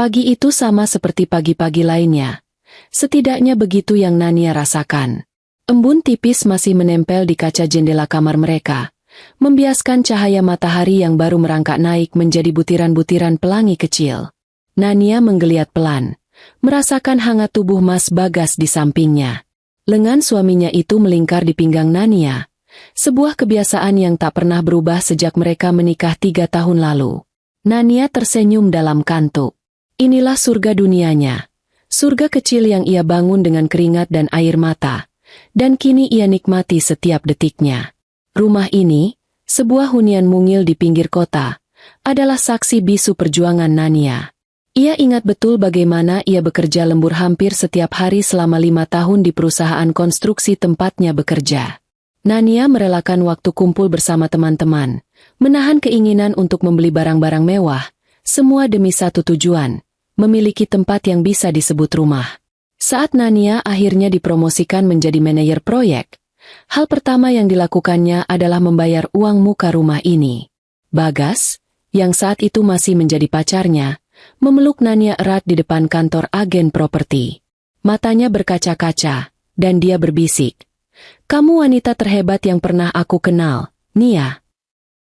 Pagi itu sama seperti pagi-pagi lainnya. Setidaknya begitu yang Nania rasakan. Embun tipis masih menempel di kaca jendela kamar mereka, membiaskan cahaya matahari yang baru merangkak naik menjadi butiran-butiran pelangi kecil. Nania menggeliat pelan, merasakan hangat tubuh Mas Bagas di sampingnya. Lengan suaminya itu melingkar di pinggang Nania, sebuah kebiasaan yang tak pernah berubah sejak mereka menikah 3 tahun lalu. Nania tersenyum dalam kantuk. Inilah surga dunianya. Surga kecil yang ia bangun dengan keringat dan air mata, dan kini ia nikmati setiap detiknya. Rumah ini, sebuah hunian mungil di pinggir kota, adalah saksi bisu perjuangan Nania. Ia ingat betul bagaimana ia bekerja lembur hampir setiap hari selama 5 tahun di perusahaan konstruksi tempatnya bekerja. Nania merelakan waktu kumpul bersama teman-teman, menahan keinginan untuk membeli barang-barang mewah, semua demi satu tujuan, memiliki tempat yang bisa disebut rumah. Saat Nania akhirnya dipromosikan menjadi manajer proyek, hal pertama yang dilakukannya adalah membayar uang muka rumah ini. Bagas, yang saat itu masih menjadi pacarnya, memeluk Nania erat di depan kantor agen properti. Matanya berkaca-kaca, dan dia berbisik, "Kamu wanita terhebat yang pernah aku kenal, Nia."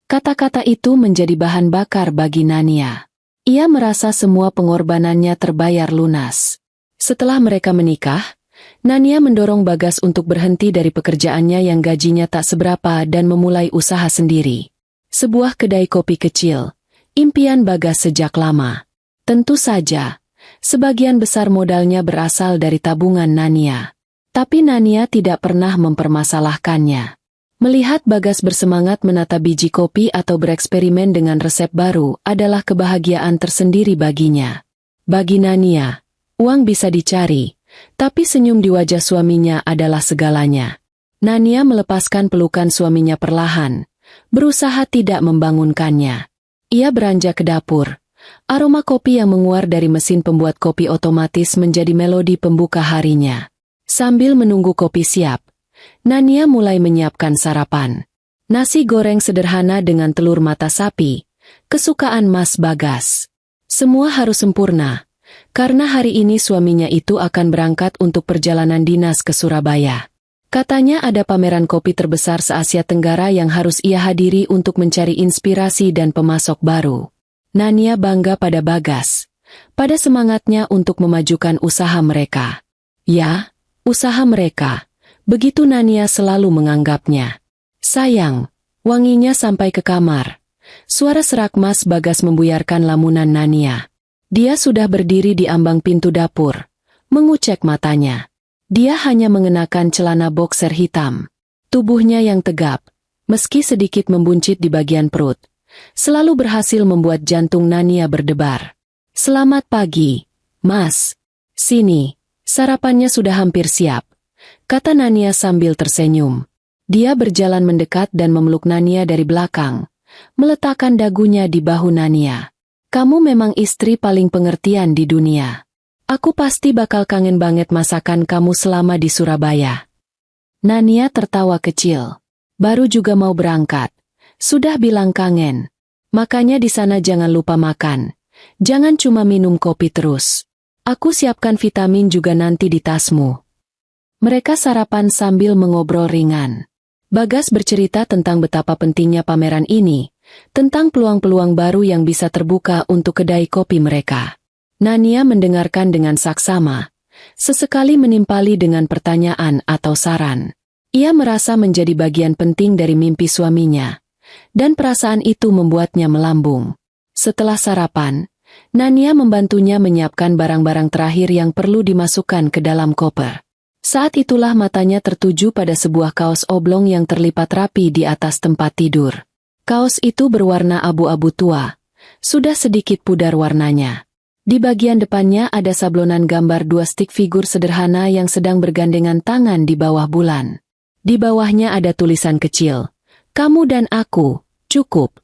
Kata-kata itu menjadi bahan bakar bagi Nania. Ia merasa semua pengorbanannya terbayar lunas. Setelah mereka menikah, Nania mendorong Bagas untuk berhenti dari pekerjaannya yang gajinya tak seberapa dan memulai usaha sendiri. Sebuah kedai kopi kecil, impian Bagas sejak lama. Tentu saja, sebagian besar modalnya berasal dari tabungan Nania. Tapi Nania tidak pernah mempermasalahkannya. Melihat Bagas bersemangat menata biji kopi atau bereksperimen dengan resep baru adalah kebahagiaan tersendiri baginya. Bagi Nania, uang bisa dicari, tapi senyum di wajah suaminya adalah segalanya. Nania melepaskan pelukan suaminya perlahan, berusaha tidak membangunkannya. Ia beranjak ke dapur. Aroma kopi yang menguar dari mesin pembuat kopi otomatis menjadi melodi pembuka harinya. Sambil menunggu kopi siap, Nania mulai menyiapkan sarapan. Nasi goreng sederhana dengan telur mata sapi, kesukaan Mas Bagas. Semua harus sempurna, karena hari ini suaminya itu akan berangkat untuk perjalanan dinas ke Surabaya. Katanya ada pameran kopi terbesar se-Asia Tenggara yang harus ia hadiri untuk mencari inspirasi dan pemasok baru. Nania bangga pada Bagas, pada semangatnya untuk memajukan usaha mereka. Ya, usaha mereka. Begitu Nania selalu menganggapnya. Sayang, wanginya sampai ke kamar. Suara serak Mas Bagas membuyarkan lamunan Nania. Dia sudah berdiri di ambang pintu dapur, mengucek matanya. Dia hanya mengenakan celana boxer hitam. Tubuhnya yang tegap, meski sedikit membuncit di bagian perut, selalu berhasil membuat jantung Nania berdebar. "Selamat pagi, Mas. Sini, sarapannya sudah hampir siap," kata Nania sambil tersenyum. Dia berjalan mendekat dan memeluk Nania dari belakang, meletakkan dagunya di bahu Nania. "Kamu memang istri paling pengertian di dunia. Aku pasti bakal kangen banget masakan kamu selama di Surabaya." Nania tertawa kecil. "Baru juga mau berangkat. Sudah bilang kangen. Makanya di sana jangan lupa makan. Jangan cuma minum kopi terus. Aku siapkan vitamin juga nanti di tasmu." Mereka sarapan sambil mengobrol ringan. Bagas bercerita tentang betapa pentingnya pameran ini, tentang peluang-peluang baru yang bisa terbuka untuk kedai kopi mereka. Nania mendengarkan dengan saksama, sesekali menimpali dengan pertanyaan atau saran. Ia merasa menjadi bagian penting dari mimpi suaminya, dan perasaan itu membuatnya melambung. Setelah sarapan, Nania membantunya menyiapkan barang-barang terakhir yang perlu dimasukkan ke dalam koper. Saat itulah matanya tertuju pada sebuah kaos oblong yang terlipat rapi di atas tempat tidur. Kaos itu berwarna abu-abu tua, sudah sedikit pudar warnanya. Di bagian depannya ada sablonan gambar 2 stik figur sederhana yang sedang bergandengan tangan di bawah bulan. Di bawahnya ada tulisan kecil, "Kamu dan aku, cukup."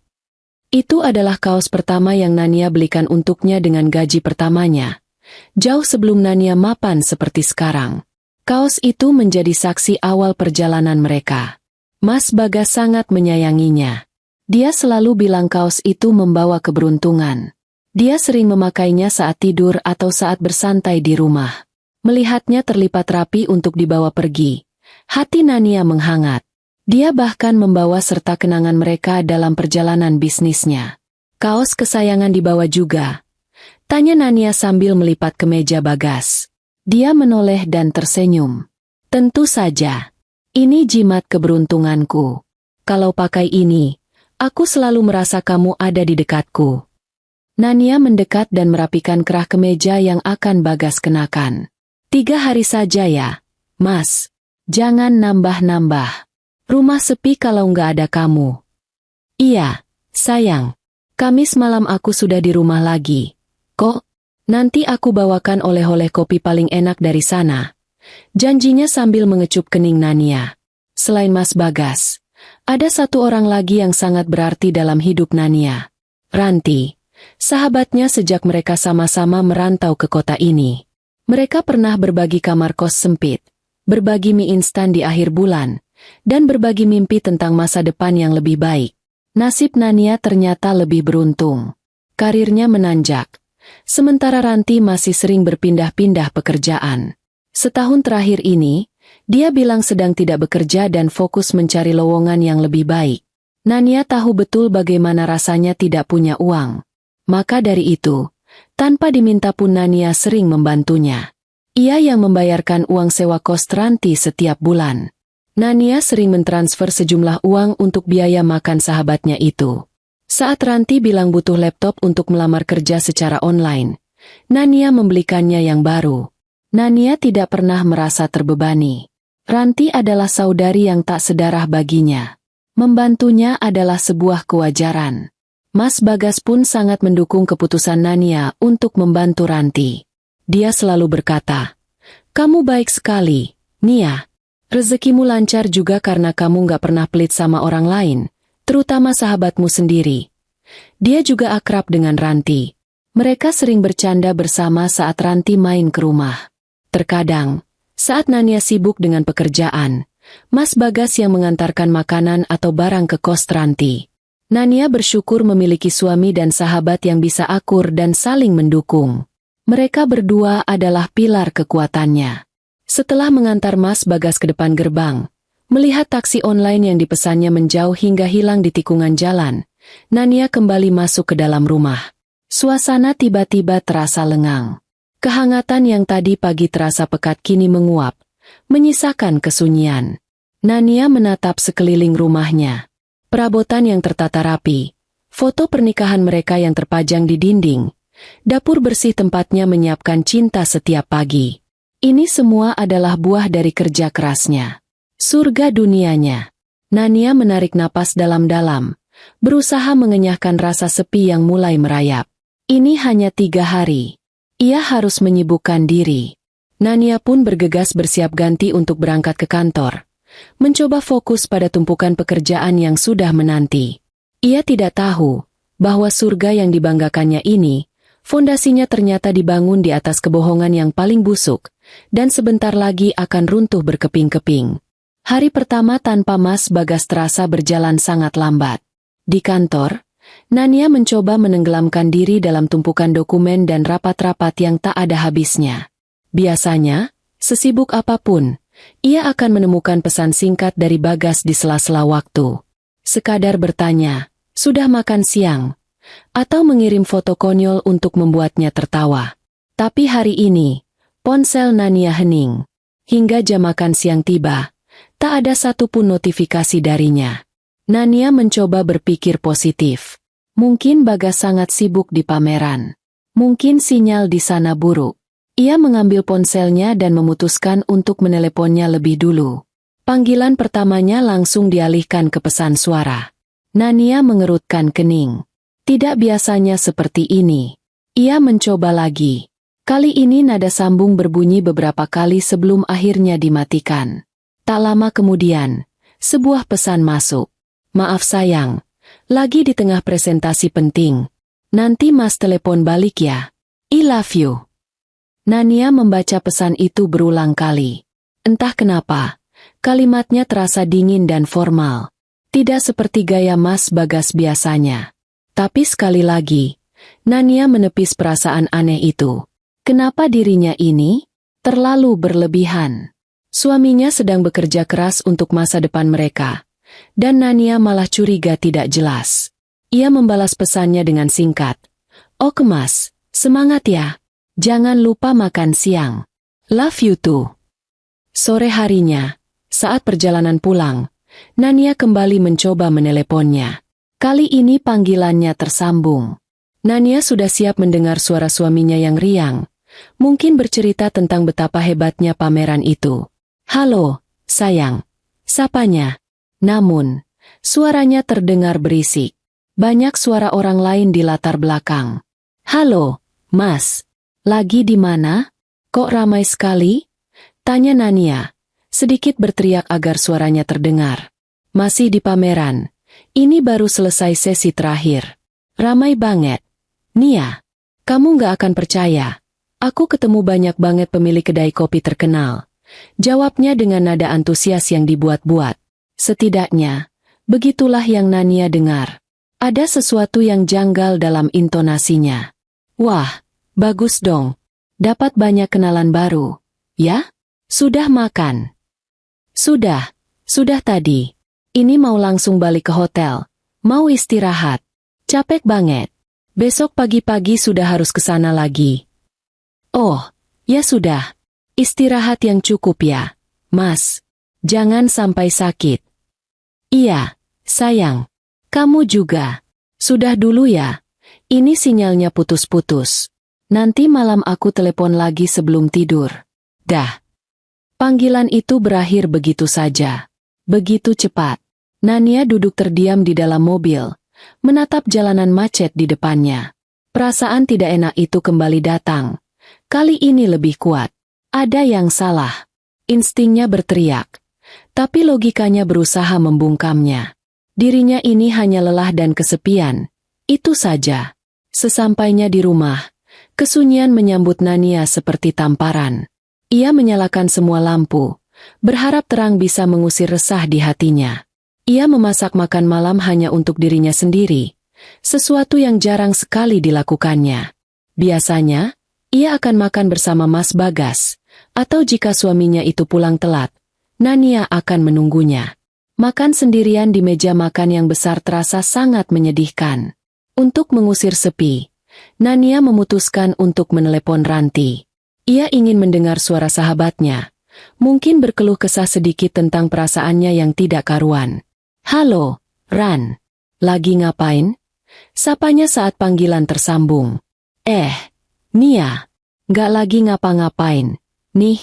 Itu adalah kaos pertama yang Nania belikan untuknya dengan gaji pertamanya, jauh sebelum Nania mapan seperti sekarang. Kaos itu menjadi saksi awal perjalanan mereka. Mas Bagas sangat menyayanginya. Dia selalu bilang kaos itu membawa keberuntungan. Dia sering memakainya saat tidur atau saat bersantai di rumah. Melihatnya terlipat rapi untuk dibawa pergi, hati Nania menghangat. Dia bahkan membawa serta kenangan mereka dalam perjalanan bisnisnya. Kaos kesayangan dibawa juga? Tanya Nania sambil melipat kemeja Bagas. Dia menoleh dan tersenyum. Tentu saja. Ini jimat keberuntunganku. Kalau pakai ini, aku selalu merasa kamu ada di dekatku. Nania mendekat dan merapikan kerah kemeja yang akan Bagas kenakan. 3 hari saja ya, Mas. Jangan nambah-nambah. Rumah sepi kalau nggak ada kamu. Iya, sayang. Kamis malam aku sudah di rumah lagi. Kok? Nanti aku bawakan oleh-oleh kopi paling enak dari sana. Janjinya sambil mengecup kening Nania. Selain Mas Bagas, ada satu orang lagi yang sangat berarti dalam hidup Nania. Ranti. Sahabatnya sejak mereka sama-sama merantau ke kota ini. Mereka pernah berbagi kamar kos sempit, berbagi mie instan di akhir bulan, dan berbagi mimpi tentang masa depan yang lebih baik. Nasib Nania ternyata lebih beruntung. Karirnya menanjak, sementara Ranti masih sering berpindah-pindah pekerjaan. Setahun terakhir ini, dia bilang sedang tidak bekerja dan fokus mencari lowongan yang lebih baik. Nania tahu betul bagaimana rasanya tidak punya uang. Maka dari itu, tanpa diminta pun Nania sering membantunya. Ia yang membayarkan uang sewa kos Ranti setiap bulan. Nania sering mentransfer sejumlah uang untuk biaya makan sahabatnya itu. Saat Ranti bilang butuh laptop untuk melamar kerja secara online, Nania membelikannya yang baru. Nania tidak pernah merasa terbebani. Ranti adalah saudari yang tak sedarah baginya. Membantunya adalah sebuah kewajaran. Mas Bagas pun sangat mendukung keputusan Nania untuk membantu Ranti. Dia selalu berkata, "Kamu baik sekali, Nia. Rezekimu lancar juga karena kamu gak pernah pelit sama orang lain, terutama sahabatmu sendiri." Dia juga akrab dengan Ranti. Mereka sering bercanda bersama saat Ranti main ke rumah. Terkadang, saat Nania sibuk dengan pekerjaan, Mas Bagas yang mengantarkan makanan atau barang ke kos Ranti. Nania bersyukur memiliki suami dan sahabat yang bisa akur dan saling mendukung. Mereka berdua adalah pilar kekuatannya. Setelah mengantar Mas Bagas ke depan gerbang, melihat taksi online yang dipesannya menjauh hingga hilang di tikungan jalan, Nania kembali masuk ke dalam rumah. Suasana tiba-tiba terasa lengang. Kehangatan yang tadi pagi terasa pekat kini menguap, menyisakan kesunyian. Nania menatap sekeliling rumahnya. Perabotan yang tertata rapi, foto pernikahan mereka yang terpajang di dinding, dapur bersih tempatnya menyiapkan cinta setiap pagi. Ini semua adalah buah dari kerja kerasnya. Surga dunianya. Nania menarik napas dalam-dalam, berusaha mengenyahkan rasa sepi yang mulai merayap. Ini hanya 3 hari. Ia harus menyibukkan diri. Nania pun bergegas bersiap ganti untuk berangkat ke kantor. Mencoba fokus pada tumpukan pekerjaan yang sudah menanti. Ia tidak tahu bahwa surga yang dibanggakannya ini, fondasinya ternyata dibangun di atas kebohongan yang paling busuk, dan sebentar lagi akan runtuh berkeping-keping. Hari pertama tanpa Mas Bagas terasa berjalan sangat lambat. Di kantor, Nania mencoba menenggelamkan diri dalam tumpukan dokumen dan rapat-rapat yang tak ada habisnya. Biasanya, sesibuk apapun, ia akan menemukan pesan singkat dari Bagas di sela-sela waktu. Sekadar bertanya, "Sudah makan siang?" Atau mengirim foto konyol untuk membuatnya tertawa. Tapi hari ini, ponsel Nania hening. Hingga jam makan siang tiba, tak ada satupun notifikasi darinya. Nania mencoba berpikir positif. Mungkin Bagas sangat sibuk di pameran. Mungkin sinyal di sana buruk. Ia mengambil ponselnya dan memutuskan untuk meneleponnya lebih dulu. Panggilan pertamanya langsung dialihkan ke pesan suara. Nania mengerutkan kening. Tidak biasanya seperti ini. Ia mencoba lagi. Kali ini nada sambung berbunyi beberapa kali sebelum akhirnya dimatikan. Tak lama kemudian, sebuah pesan masuk. "Maaf sayang, lagi di tengah presentasi penting. Nanti Mas telepon balik ya. I love you." Nania membaca pesan itu berulang kali. Entah kenapa, kalimatnya terasa dingin dan formal. Tidak seperti gaya Mas Bagas biasanya. Tapi sekali lagi, Nania menepis perasaan aneh itu. Kenapa dirinya ini terlalu berlebihan? Suaminya sedang bekerja keras untuk masa depan mereka, dan Nania malah curiga tidak jelas. Ia membalas pesannya dengan singkat. "Oh Kemas, semangat ya. Jangan lupa makan siang. Love you too." Sore harinya, saat perjalanan pulang, Nania kembali mencoba meneleponnya. Kali ini panggilannya tersambung. Nania sudah siap mendengar suara suaminya yang riang, mungkin bercerita tentang betapa hebatnya pameran itu. "Halo, sayang." Sapanya. Namun, suaranya terdengar berisik. Banyak suara orang lain di latar belakang. "Halo, Mas. Lagi di mana? Kok ramai sekali?" tanya Nania, sedikit berteriak agar suaranya terdengar. "Masih di pameran. Ini baru selesai sesi terakhir. Ramai banget. Nia, kamu nggak akan percaya. Aku ketemu banyak banget pemilik kedai kopi terkenal." Jawabnya dengan nada antusias yang dibuat-buat. Setidaknya, begitulah yang Nania dengar. Ada sesuatu yang janggal dalam intonasinya. "Wah, bagus dong. Dapat banyak kenalan baru. Ya? Sudah makan?" Sudah tadi. Ini mau langsung balik ke hotel. Mau istirahat. Capek banget. Besok pagi-pagi sudah harus ke sana lagi." "Oh, ya sudah. Istirahat yang cukup ya, Mas. Jangan sampai sakit." "Iya, sayang. Kamu juga. Sudah dulu ya. Ini sinyalnya putus-putus. Nanti malam aku telepon lagi sebelum tidur." Dah. Panggilan itu berakhir begitu saja. Begitu cepat. Nania duduk terdiam di dalam mobil, menatap jalanan macet di depannya. Perasaan tidak enak itu kembali datang. Kali ini lebih kuat. Ada yang salah. Instingnya berteriak. Tapi logikanya berusaha membungkamnya. Dirinya ini hanya lelah dan kesepian. Itu saja. Sesampainya di rumah, kesunyian menyambut Nania seperti tamparan. Ia menyalakan semua lampu, berharap terang bisa mengusir resah di hatinya. Ia memasak makan malam hanya untuk dirinya sendiri, sesuatu yang jarang sekali dilakukannya. Biasanya, ia akan makan bersama Mas Bagas, atau jika suaminya itu pulang telat, Nania akan menunggunya. Makan sendirian di meja makan yang besar terasa sangat menyedihkan. Untuk mengusir sepi, Nania memutuskan untuk menelepon Ranti. Ia ingin mendengar suara sahabatnya, mungkin berkeluh kesah sedikit tentang perasaannya yang tidak karuan. "Halo, Ran. Lagi ngapain?" sapanya saat panggilan tersambung. Nia. Nggak lagi ngapa-ngapain. Nih,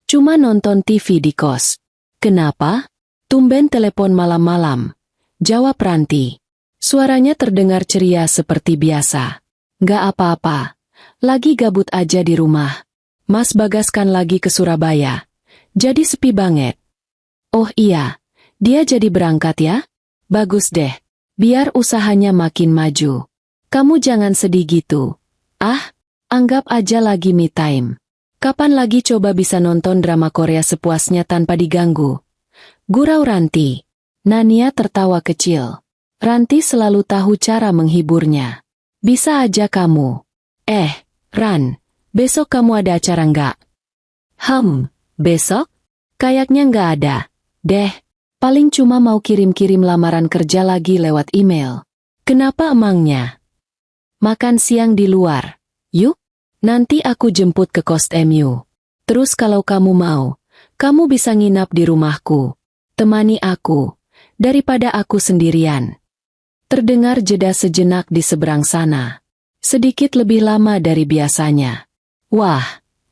cuma nonton TV di kos." "Kenapa? Tumben telepon malam-malam." Jawab Ranti. Suaranya terdengar ceria seperti biasa. "Nggak apa-apa. Lagi gabut aja di rumah. Mas Bagas kan lagi ke Surabaya. Jadi sepi banget." "Oh iya, dia jadi berangkat ya? Bagus deh. Biar usahanya makin maju. Kamu jangan sedih gitu. Anggap aja lagi me time. Kapan lagi coba bisa nonton drama Korea sepuasnya tanpa diganggu?" Gurau Ranti. Nania tertawa kecil. Ranti selalu tahu cara menghiburnya. "Bisa aja kamu." Ran, besok kamu ada acara nggak?" Besok? Kayaknya nggak ada. Deh, paling cuma mau kirim-kirim lamaran kerja lagi lewat email." "Kenapa emangnya?" "Makan siang di luar. Yuk, nanti aku jemput ke kos MU. Terus kalau kamu mau, kamu bisa nginap di rumahku. Temani aku, daripada aku sendirian." Terdengar jeda sejenak di seberang sana. Sedikit lebih lama dari biasanya. "Wah,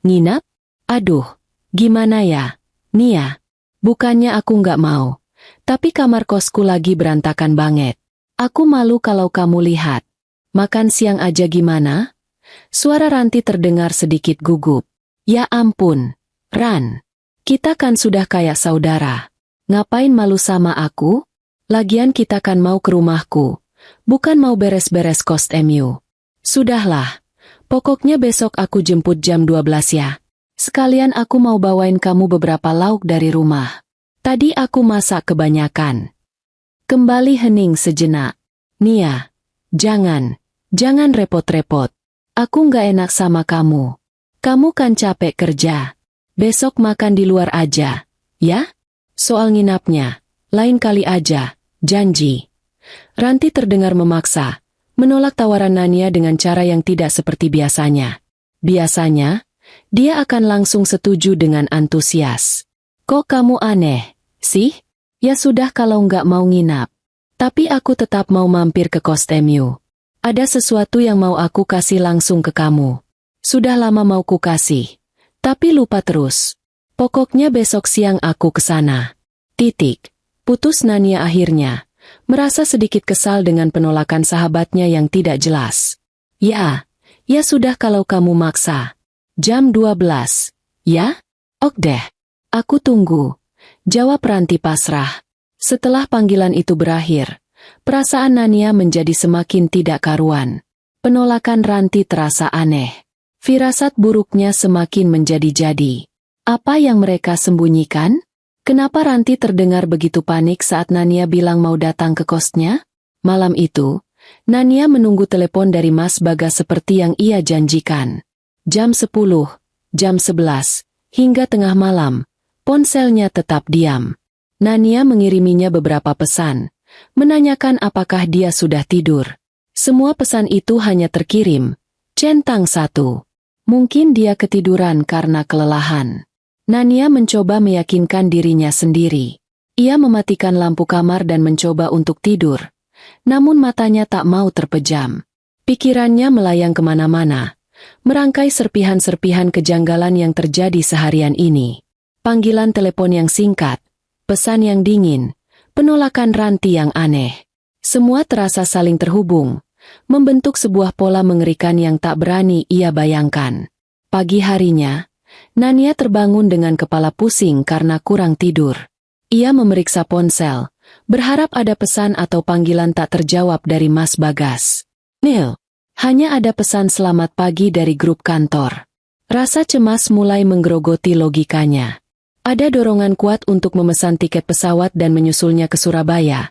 nginap? Aduh, gimana ya, Nia? Bukannya aku nggak mau, tapi kamar kosku lagi berantakan banget. Aku malu kalau kamu lihat. Makan siang aja gimana?" Suara Ranti terdengar sedikit gugup. "Ya ampun, Ran. Kita kan sudah kayak saudara. Ngapain malu sama aku? Lagian kita kan mau ke rumahku, bukan mau beres-beres kos MU. Sudahlah, pokoknya besok aku jemput jam 12 ya. Sekalian aku mau bawain kamu beberapa lauk dari rumah. Tadi aku masak kebanyakan." Kembali hening sejenak. "Nia, jangan. Jangan repot-repot. Aku nggak enak sama kamu. Kamu kan capek kerja. Besok makan di luar aja, ya? Soal nginapnya, lain kali aja, janji. Ranti terdengar memaksa, menolak tawaran Nania dengan cara yang tidak seperti biasanya. Biasanya, dia akan langsung setuju dengan antusias. Kok kamu aneh, sih? Ya sudah kalau nggak mau nginap. Tapi aku tetap mau mampir ke kos MU. Ada sesuatu yang mau aku kasih langsung ke kamu. Sudah lama mau ku kasih. Tapi lupa terus. Pokoknya besok siang aku ke sana. Titik. Putus Nania akhirnya. Merasa sedikit kesal dengan penolakan sahabatnya yang tidak jelas. Ya sudah kalau kamu maksa. Jam 12. Ya? Ok deh. Aku tunggu. Jawab Ranti pasrah. Setelah panggilan itu berakhir, perasaan Nania menjadi semakin tidak karuan. Penolakan Ranti terasa aneh. Firasat buruknya semakin menjadi-jadi. Apa yang mereka sembunyikan? Kenapa Ranti terdengar begitu panik saat Nania bilang mau datang ke kosnya? Malam itu, Nania menunggu telepon dari Mas Bagas seperti yang ia janjikan. Jam 10, jam 11, hingga tengah malam, ponselnya tetap diam. Nania mengiriminya beberapa pesan, menanyakan apakah dia sudah tidur. Semua pesan itu hanya terkirim, centang satu. Mungkin dia ketiduran karena kelelahan. Nania mencoba meyakinkan dirinya sendiri. Ia mematikan lampu kamar dan mencoba untuk tidur. Namun matanya tak mau terpejam. Pikirannya melayang kemana-mana, merangkai serpihan-serpihan kejanggalan yang terjadi seharian ini. Panggilan telepon yang singkat, pesan yang dingin, penolakan Ranti yang aneh. Semua terasa saling terhubung, membentuk sebuah pola mengerikan yang tak berani ia bayangkan. Pagi harinya, Nania terbangun dengan kepala pusing karena kurang tidur. Ia memeriksa ponsel, berharap ada pesan atau panggilan tak terjawab dari Mas Bagas. Nil, hanya ada pesan selamat pagi dari grup kantor. Rasa cemas mulai menggerogoti logikanya. Ada dorongan kuat untuk memesan tiket pesawat dan menyusulnya ke Surabaya,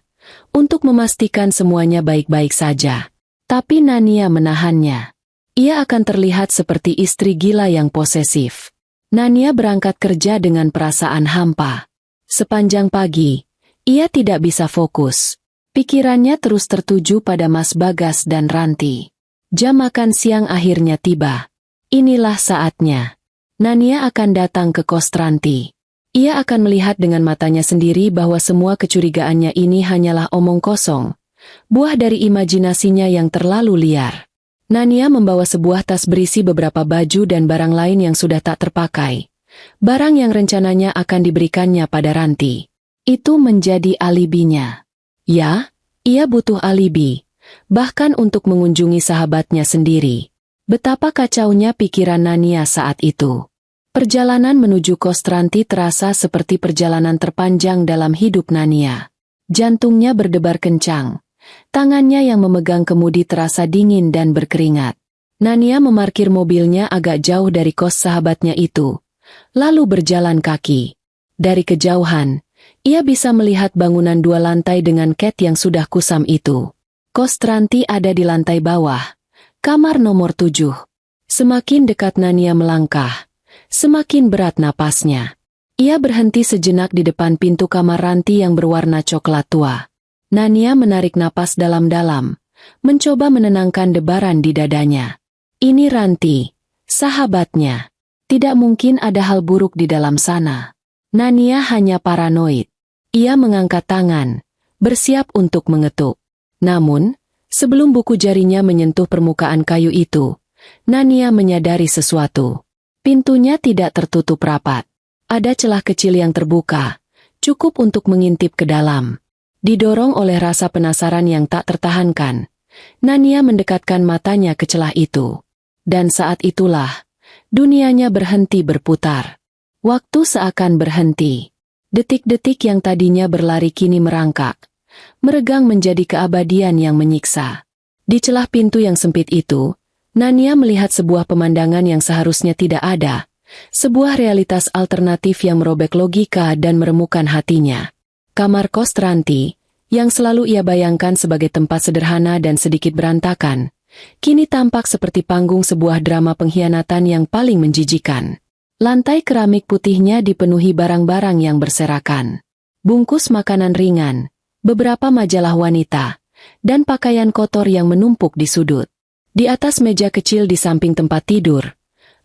untuk memastikan semuanya baik-baik saja. Tapi Nania menahannya. Ia akan terlihat seperti istri gila yang posesif. Nania berangkat kerja dengan perasaan hampa. Sepanjang pagi, ia tidak bisa fokus. Pikirannya terus tertuju pada Mas Bagas dan Ranti. Jam makan siang akhirnya tiba. Inilah saatnya. Nania akan datang ke kos Ranti. Ia akan melihat dengan matanya sendiri bahwa semua kecurigaannya ini hanyalah omong kosong, buah dari imajinasinya yang terlalu liar. Nania membawa sebuah tas berisi beberapa baju dan barang lain yang sudah tak terpakai. Barang yang rencananya akan diberikannya pada Ranti. Itu menjadi alibinya. Ya, ia butuh alibi, bahkan untuk mengunjungi sahabatnya sendiri. Betapa kacaunya pikiran Nania saat itu. Perjalanan menuju kos Ranti terasa seperti perjalanan terpanjang dalam hidup Nania. Jantungnya berdebar kencang. Tangannya yang memegang kemudi terasa dingin dan berkeringat. Nania memarkir mobilnya agak jauh dari kos sahabatnya itu, lalu berjalan kaki. Dari kejauhan, ia bisa melihat bangunan 2 lantai dengan cat yang sudah kusam itu. Kos Ranti ada di lantai bawah, kamar nomor 7. Semakin dekat Nania melangkah, semakin berat napasnya. Ia berhenti sejenak di depan pintu kamar Ranti yang berwarna coklat tua. Nania menarik napas dalam-dalam, mencoba menenangkan debaran di dadanya. Ini Ranti, sahabatnya. Tidak mungkin ada hal buruk di dalam sana. Nania hanya paranoid. Ia mengangkat tangan, bersiap untuk mengetuk. Namun, sebelum buku jarinya menyentuh permukaan kayu itu, Nania menyadari sesuatu. Pintunya tidak tertutup rapat. Ada celah kecil yang terbuka, cukup untuk mengintip ke dalam. Didorong oleh rasa penasaran yang tak tertahankan, Nania mendekatkan matanya ke celah itu. Dan saat itulah, dunianya berhenti berputar. Waktu seakan berhenti. Detik-detik yang tadinya berlari kini merangkak, meregang menjadi keabadian yang menyiksa. Di celah pintu yang sempit itu, Nania melihat sebuah pemandangan yang seharusnya tidak ada, sebuah realitas alternatif yang merobek logika dan meremukan hatinya. Kamar kos Ranti, yang selalu ia bayangkan sebagai tempat sederhana dan sedikit berantakan, kini tampak seperti panggung sebuah drama pengkhianatan yang paling menjijikan. Lantai keramik putihnya dipenuhi barang-barang yang berserakan. Bungkus makanan ringan, beberapa majalah wanita, dan pakaian kotor yang menumpuk di sudut. Di atas meja kecil di samping tempat tidur,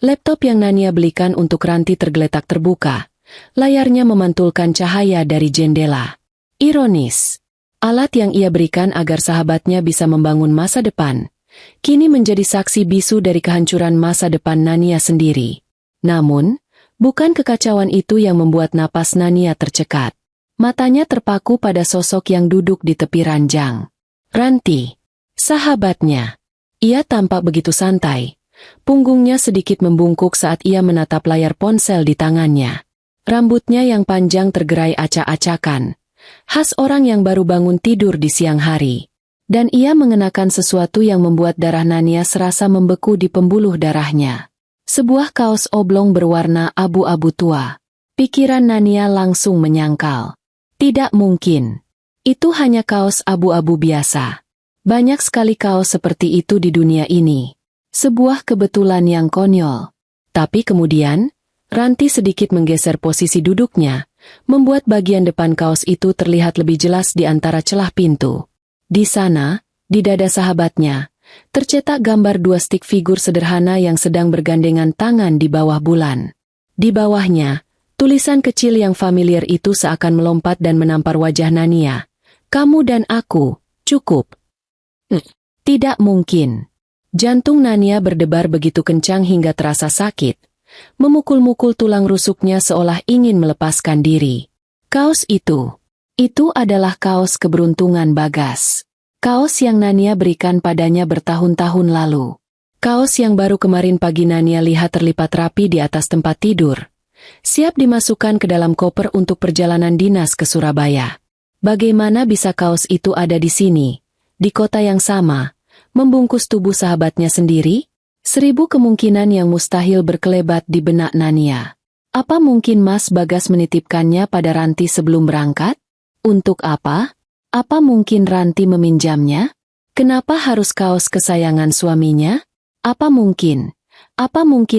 laptop yang Nania belikan untuk Ranti tergeletak terbuka. Layarnya memantulkan cahaya dari jendela. Ironis, alat yang ia berikan agar sahabatnya bisa membangun masa depan, kini menjadi saksi bisu dari kehancuran masa depan Nania sendiri. Namun, bukan kekacauan itu yang membuat napas Nania tercekat. Matanya terpaku pada sosok yang duduk di tepi ranjang. Ranti, sahabatnya. Ia tampak begitu santai. Punggungnya sedikit membungkuk saat ia menatap layar ponsel di tangannya. Rambutnya yang panjang tergerai acak-acakan, khas orang yang baru bangun tidur di siang hari. Dan ia mengenakan sesuatu yang membuat darah Nania serasa membeku di pembuluh darahnya. Sebuah kaos oblong berwarna abu-abu tua. Pikiran Nania langsung menyangkal. Tidak mungkin. Itu hanya kaos abu-abu biasa. Banyak sekali kaos seperti itu di dunia ini. Sebuah kebetulan yang konyol. Tapi kemudian, Ranti sedikit menggeser posisi duduknya, membuat bagian depan kaos itu terlihat lebih jelas di antara celah pintu. Di sana, di dada sahabatnya, tercetak gambar dua stik figur sederhana yang sedang bergandengan tangan di bawah bulan. Di bawahnya, tulisan kecil yang familiar itu seakan melompat dan menampar wajah Nania. Kamu dan aku, cukup. Tidak mungkin. Jantung Nania berdebar begitu kencang hingga terasa sakit. Memukul-mukul tulang rusuknya seolah ingin melepaskan diri. Kaos itu adalah kaos keberuntungan Bagas. Kaos yang Nania berikan padanya bertahun-tahun lalu. Kaos yang baru kemarin pagi Nania lihat terlipat rapi di atas tempat tidur. Siap dimasukkan ke dalam koper untuk perjalanan dinas ke Surabaya. Bagaimana bisa kaos itu ada di sini, di kota yang sama, membungkus tubuh sahabatnya sendiri? 1000 kemungkinan yang mustahil berkelebat di benak Nania. Apa mungkin Mas Bagas menitipkannya pada Ranti sebelum berangkat? Untuk apa? Apa mungkin Ranti meminjamnya? Kenapa harus kaos kesayangan suaminya? Apa mungkin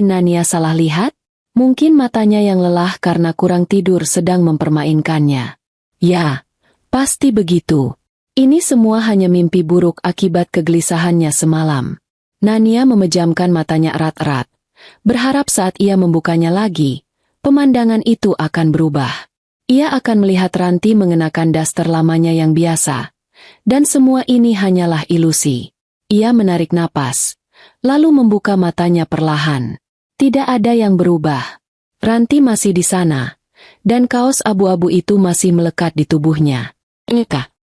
Nania salah lihat? Mungkin matanya yang lelah karena kurang tidur sedang mempermainkannya. Ya, pasti begitu. Ini semua hanya mimpi buruk akibat kegelisahannya semalam. Nania memejamkan matanya erat-erat, berharap saat ia membukanya lagi, pemandangan itu akan berubah. Ia akan melihat Ranti mengenakan daster lamanya yang biasa, dan semua ini hanyalah ilusi. Ia menarik napas, lalu membuka matanya perlahan. Tidak ada yang berubah. Ranti masih di sana, dan kaos abu-abu itu masih melekat di tubuhnya.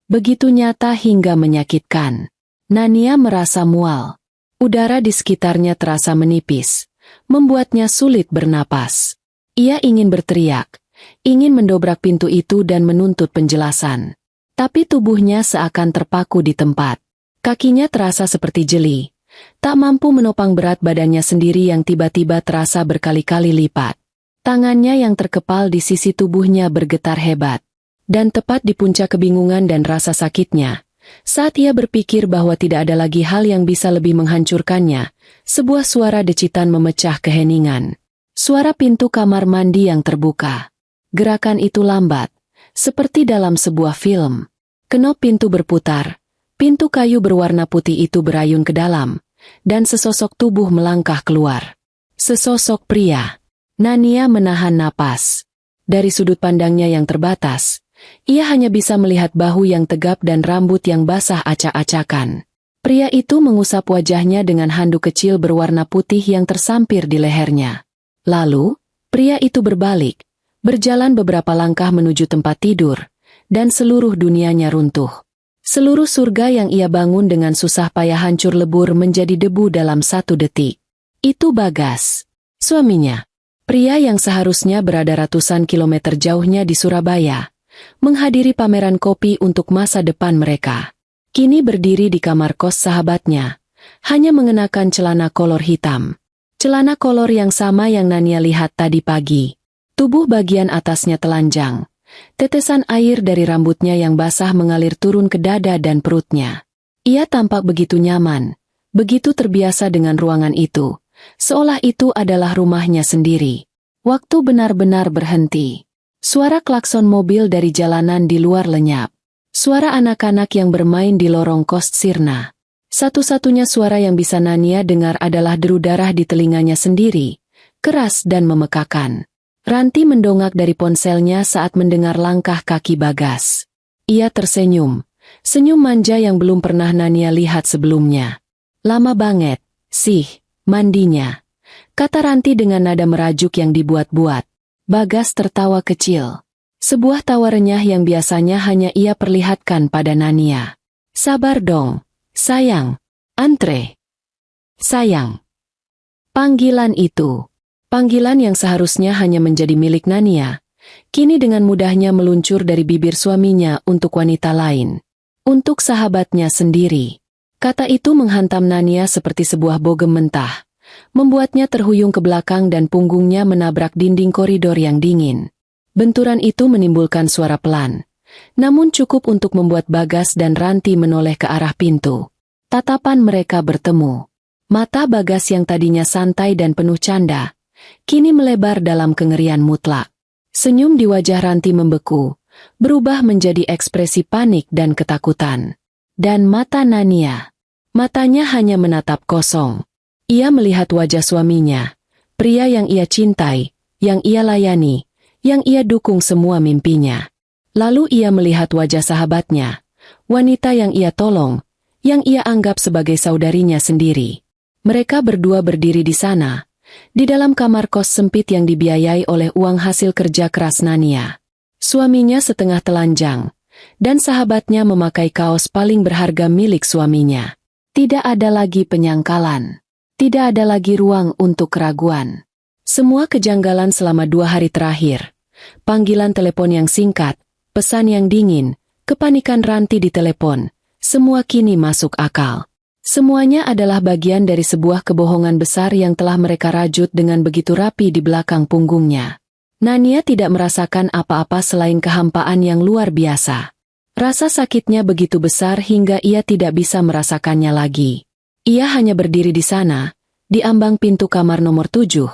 Begitu nyata hingga menyakitkan. Nania merasa mual. Udara di sekitarnya terasa menipis, membuatnya sulit bernapas. Ia ingin berteriak, ingin mendobrak pintu itu dan menuntut penjelasan. Tapi tubuhnya seakan terpaku di tempat. Kakinya terasa seperti jeli, tak mampu menopang berat badannya sendiri yang tiba-tiba terasa berkali-kali lipat. Tangannya yang terkepal di sisi tubuhnya bergetar hebat. Dan tepat di puncak kebingungan dan rasa sakitnya, saat ia berpikir bahwa tidak ada lagi hal yang bisa lebih menghancurkannya, sebuah suara decitan memecah keheningan. Suara pintu kamar mandi yang terbuka. Gerakan itu lambat, seperti dalam sebuah film. Kenop pintu berputar, pintu kayu berwarna putih itu berayun ke dalam, dan sesosok tubuh melangkah keluar. Sesosok pria. Nania menahan napas. Dari sudut pandangnya yang terbatas, ia hanya bisa melihat bahu yang tegap dan rambut yang basah acak-acakan. Pria itu mengusap wajahnya dengan handuk kecil berwarna putih yang tersampir di lehernya. Lalu, pria itu berbalik, berjalan beberapa langkah menuju tempat tidur, dan seluruh dunianya runtuh. Seluruh surga yang ia bangun dengan susah payah hancur lebur menjadi debu dalam 1 detik. Itu Bagas, suaminya. Pria yang seharusnya berada ratusan kilometer jauhnya di Surabaya, menghadiri pameran kopi untuk masa depan mereka. Kini berdiri di kamar kos sahabatnya, hanya mengenakan celana kolor hitam. Celana kolor yang sama yang Nania lihat tadi pagi. Tubuh bagian atasnya telanjang. Tetesan air dari rambutnya yang basah mengalir turun ke dada dan perutnya. Ia tampak begitu nyaman, Begitu terbiasa dengan ruangan itu, seolah itu adalah rumahnya sendiri. Waktu benar-benar berhenti. Suara klakson mobil dari jalanan di luar lenyap. Suara anak-anak yang bermain di lorong kos sirna. Satu-satunya suara yang bisa Nania dengar adalah deru darah di telinganya sendiri, keras dan memekakan. Ranti mendongak dari ponselnya saat mendengar langkah kaki Bagas. Ia tersenyum, senyum manja yang belum pernah Nania lihat sebelumnya. Lama banget, sih, mandinya, kata Ranti dengan nada merajuk yang dibuat-buat. Bagas tertawa kecil. Sebuah tawa renyah yang biasanya hanya ia perlihatkan pada Nania. Sabar dong, sayang. Antre. Sayang. Panggilan itu. Panggilan yang seharusnya hanya menjadi milik Nania, kini dengan mudahnya meluncur dari bibir suaminya untuk wanita lain. Untuk sahabatnya sendiri. Kata itu menghantam Nania seperti sebuah bogem mentah. Membuatnya terhuyung ke belakang dan punggungnya menabrak dinding koridor yang dingin. Benturan itu menimbulkan suara pelan, namun cukup untuk membuat Bagas dan Ranti menoleh ke arah pintu. Tatapan mereka bertemu. Mata Bagas yang tadinya santai dan penuh canda, kini melebar dalam kengerian mutlak. Senyum di wajah Ranti membeku, berubah menjadi ekspresi panik dan ketakutan. Dan mata Nania, matanya hanya menatap kosong. Ia melihat wajah suaminya, pria yang ia cintai, yang ia layani, yang ia dukung semua mimpinya. Lalu ia melihat wajah sahabatnya, wanita yang ia tolong, yang ia anggap sebagai saudarinya sendiri. Mereka berdua berdiri di sana, di dalam kamar kos sempit yang dibiayai oleh uang hasil kerja keras Nania. Suaminya setengah telanjang, dan sahabatnya memakai kaos paling berharga milik suaminya. Tidak ada lagi penyangkalan. Tidak ada lagi ruang untuk keraguan. Semua kejanggalan selama 2 hari terakhir, panggilan telepon yang singkat, pesan yang dingin, kepanikan Ranti di telepon, semua kini masuk akal. Semuanya adalah bagian dari sebuah kebohongan besar yang telah mereka rajut dengan begitu rapi di belakang punggungnya. Nania tidak merasakan apa-apa selain kehampaan yang luar biasa. Rasa sakitnya begitu besar hingga ia tidak bisa merasakannya lagi. Ia hanya berdiri di sana, di ambang pintu kamar nomor 7,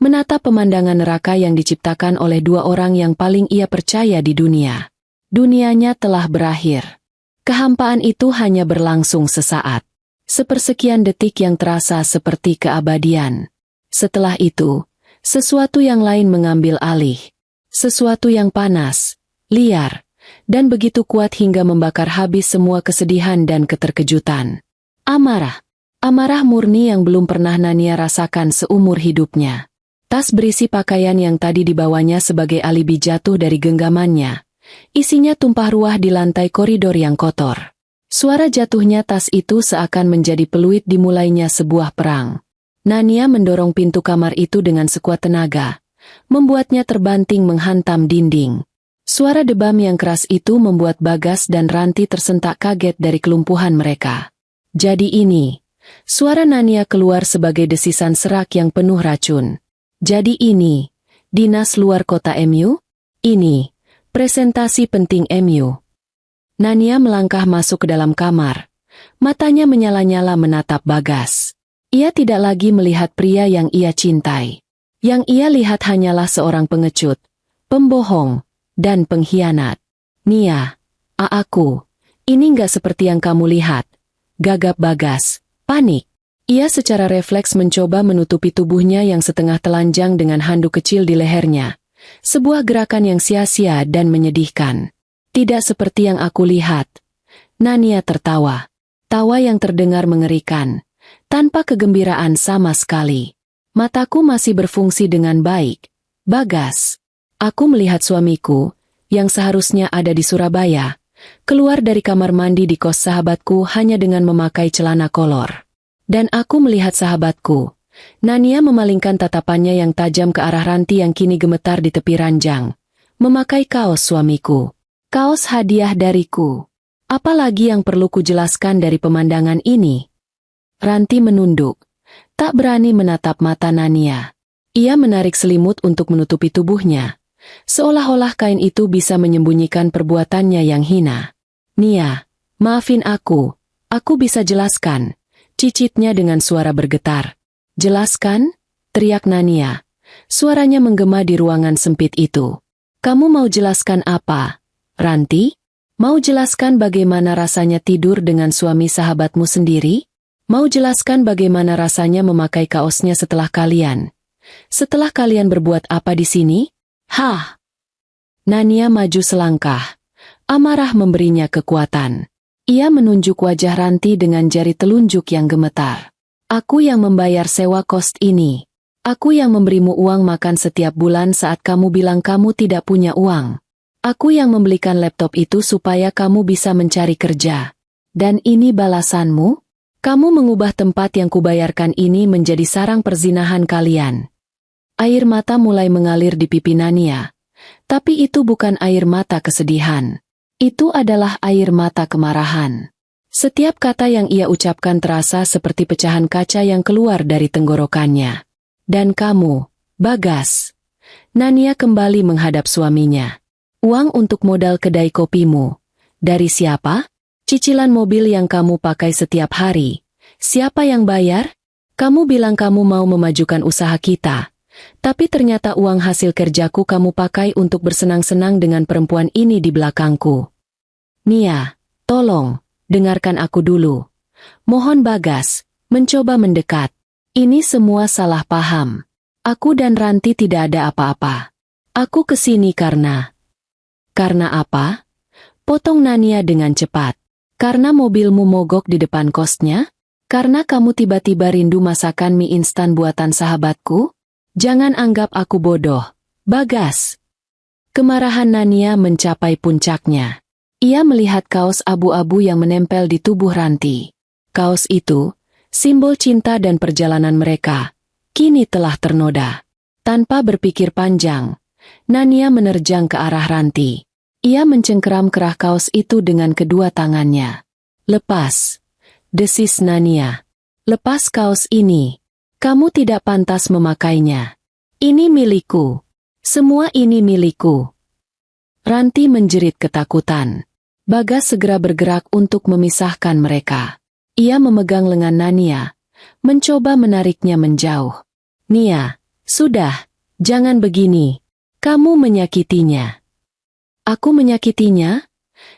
menatap pemandangan neraka yang diciptakan oleh 2 orang yang paling ia percaya di dunia. Dunianya telah berakhir. Kehampaan itu hanya berlangsung sesaat. Sepersekian detik yang terasa seperti keabadian. Setelah itu, sesuatu yang lain mengambil alih. Sesuatu yang panas, liar, dan begitu kuat hingga membakar habis semua kesedihan dan keterkejutan. Amarah. Amarah murni yang belum pernah Nania rasakan seumur hidupnya. Tas berisi pakaian yang tadi dibawanya sebagai alibi jatuh dari genggamannya. Isinya tumpah ruah di lantai koridor yang kotor. Suara jatuhnya tas itu seakan menjadi peluit dimulainya sebuah perang. Nania mendorong pintu kamar itu dengan sekuat tenaga, membuatnya terbanting menghantam dinding. Suara debam yang keras itu membuat Bagas dan Ranti tersentak kaget dari kelumpuhan mereka. Jadi ini, suara Nania keluar sebagai desisan serak yang penuh racun. Jadi ini, dinas luar kota MU? Ini, presentasi penting MU. Nania melangkah masuk ke dalam kamar. Matanya menyala-nyala menatap Bagas. Ia tidak lagi melihat pria yang ia cintai. Yang ia lihat hanyalah seorang pengecut, pembohong, dan pengkhianat. Nia, aku, ini nggak seperti yang kamu lihat. Gagap Bagas. Panik. Ia secara refleks mencoba menutupi tubuhnya yang setengah telanjang dengan handuk kecil di lehernya. Sebuah gerakan yang sia-sia dan menyedihkan. Tidak seperti yang aku lihat. Nania tertawa. Tawa yang terdengar mengerikan. Tanpa kegembiraan sama sekali. Mataku masih berfungsi dengan baik. Bagas. Aku melihat suamiku, yang seharusnya ada di Surabaya, keluar dari kamar mandi di kos sahabatku hanya dengan memakai celana kolor. Dan aku melihat sahabatku. Nania memalingkan tatapannya yang tajam ke arah Ranti yang kini gemetar di tepi ranjang. Memakai kaos suamiku. Kaos hadiah dariku. Apalagi yang perlu kujelaskan dari pemandangan ini? Ranti menunduk. Tak berani menatap mata Nania. Ia menarik selimut untuk menutupi tubuhnya. Seolah-olah kain itu bisa menyembunyikan perbuatannya yang hina. Nia, maafin aku bisa jelaskan. cicitnya dengan suara bergetar. Jelaskan, teriak Nania. Suaranya menggema di ruangan sempit itu. Kamu mau jelaskan apa, Ranti? Mau jelaskan bagaimana rasanya tidur dengan suami sahabatmu sendiri? Mau jelaskan bagaimana rasanya memakai kaosnya setelah kalian? Setelah kalian berbuat apa di sini? Hah! Nania maju selangkah. Amarah memberinya kekuatan. Ia menunjuk wajah Ranti dengan jari telunjuk yang gemetar. Aku yang membayar sewa kos ini. Aku yang memberimu uang makan setiap bulan saat kamu bilang kamu tidak punya uang. Aku yang membelikan laptop itu supaya kamu bisa mencari kerja. Dan ini balasanmu? Kamu mengubah tempat yang kubayarkan ini menjadi sarang perzinahan kalian. Air mata mulai mengalir di pipi Nania. Tapi itu bukan air mata kesedihan. Itu adalah air mata kemarahan. Setiap kata yang ia ucapkan terasa seperti pecahan kaca yang keluar dari tenggorokannya. Dan kamu, Bagas. Nania kembali menghadap suaminya. Uang untuk modal kedai kopimu. Dari siapa? Cicilan mobil yang kamu pakai setiap hari. Siapa yang bayar? Kamu bilang kamu mau memajukan usaha kita. Tapi ternyata uang hasil kerjaku kamu pakai untuk bersenang-senang dengan perempuan ini di belakangku. Nia, tolong, dengarkan aku dulu. Mohon Bagas, mencoba mendekat. Ini semua salah paham. Aku dan Ranti tidak ada apa-apa. Aku kesini karena... Karena apa? Potong Nania dengan cepat. Karena mobilmu mogok di depan kosnya? Karena kamu tiba-tiba rindu masakan mie instan buatan sahabatku? Jangan anggap aku bodoh, Bagas. Kemarahan Nania mencapai puncaknya. Ia melihat kaos abu-abu yang menempel di tubuh Ranti. Kaos itu, simbol cinta dan perjalanan mereka, kini telah ternoda. Tanpa berpikir panjang, Nania menerjang ke arah Ranti. Ia mencengkeram kerah kaos itu dengan kedua tangannya. Lepas, desis Nania. Lepas kaos ini. Kamu tidak pantas memakainya. Ini milikku. Semua ini milikku. Ranti menjerit ketakutan. Bagas segera bergerak untuk memisahkan mereka. Ia memegang lengan Nania, mencoba menariknya menjauh. Nia, sudah, jangan begini. Kamu menyakitinya. Aku menyakitinya?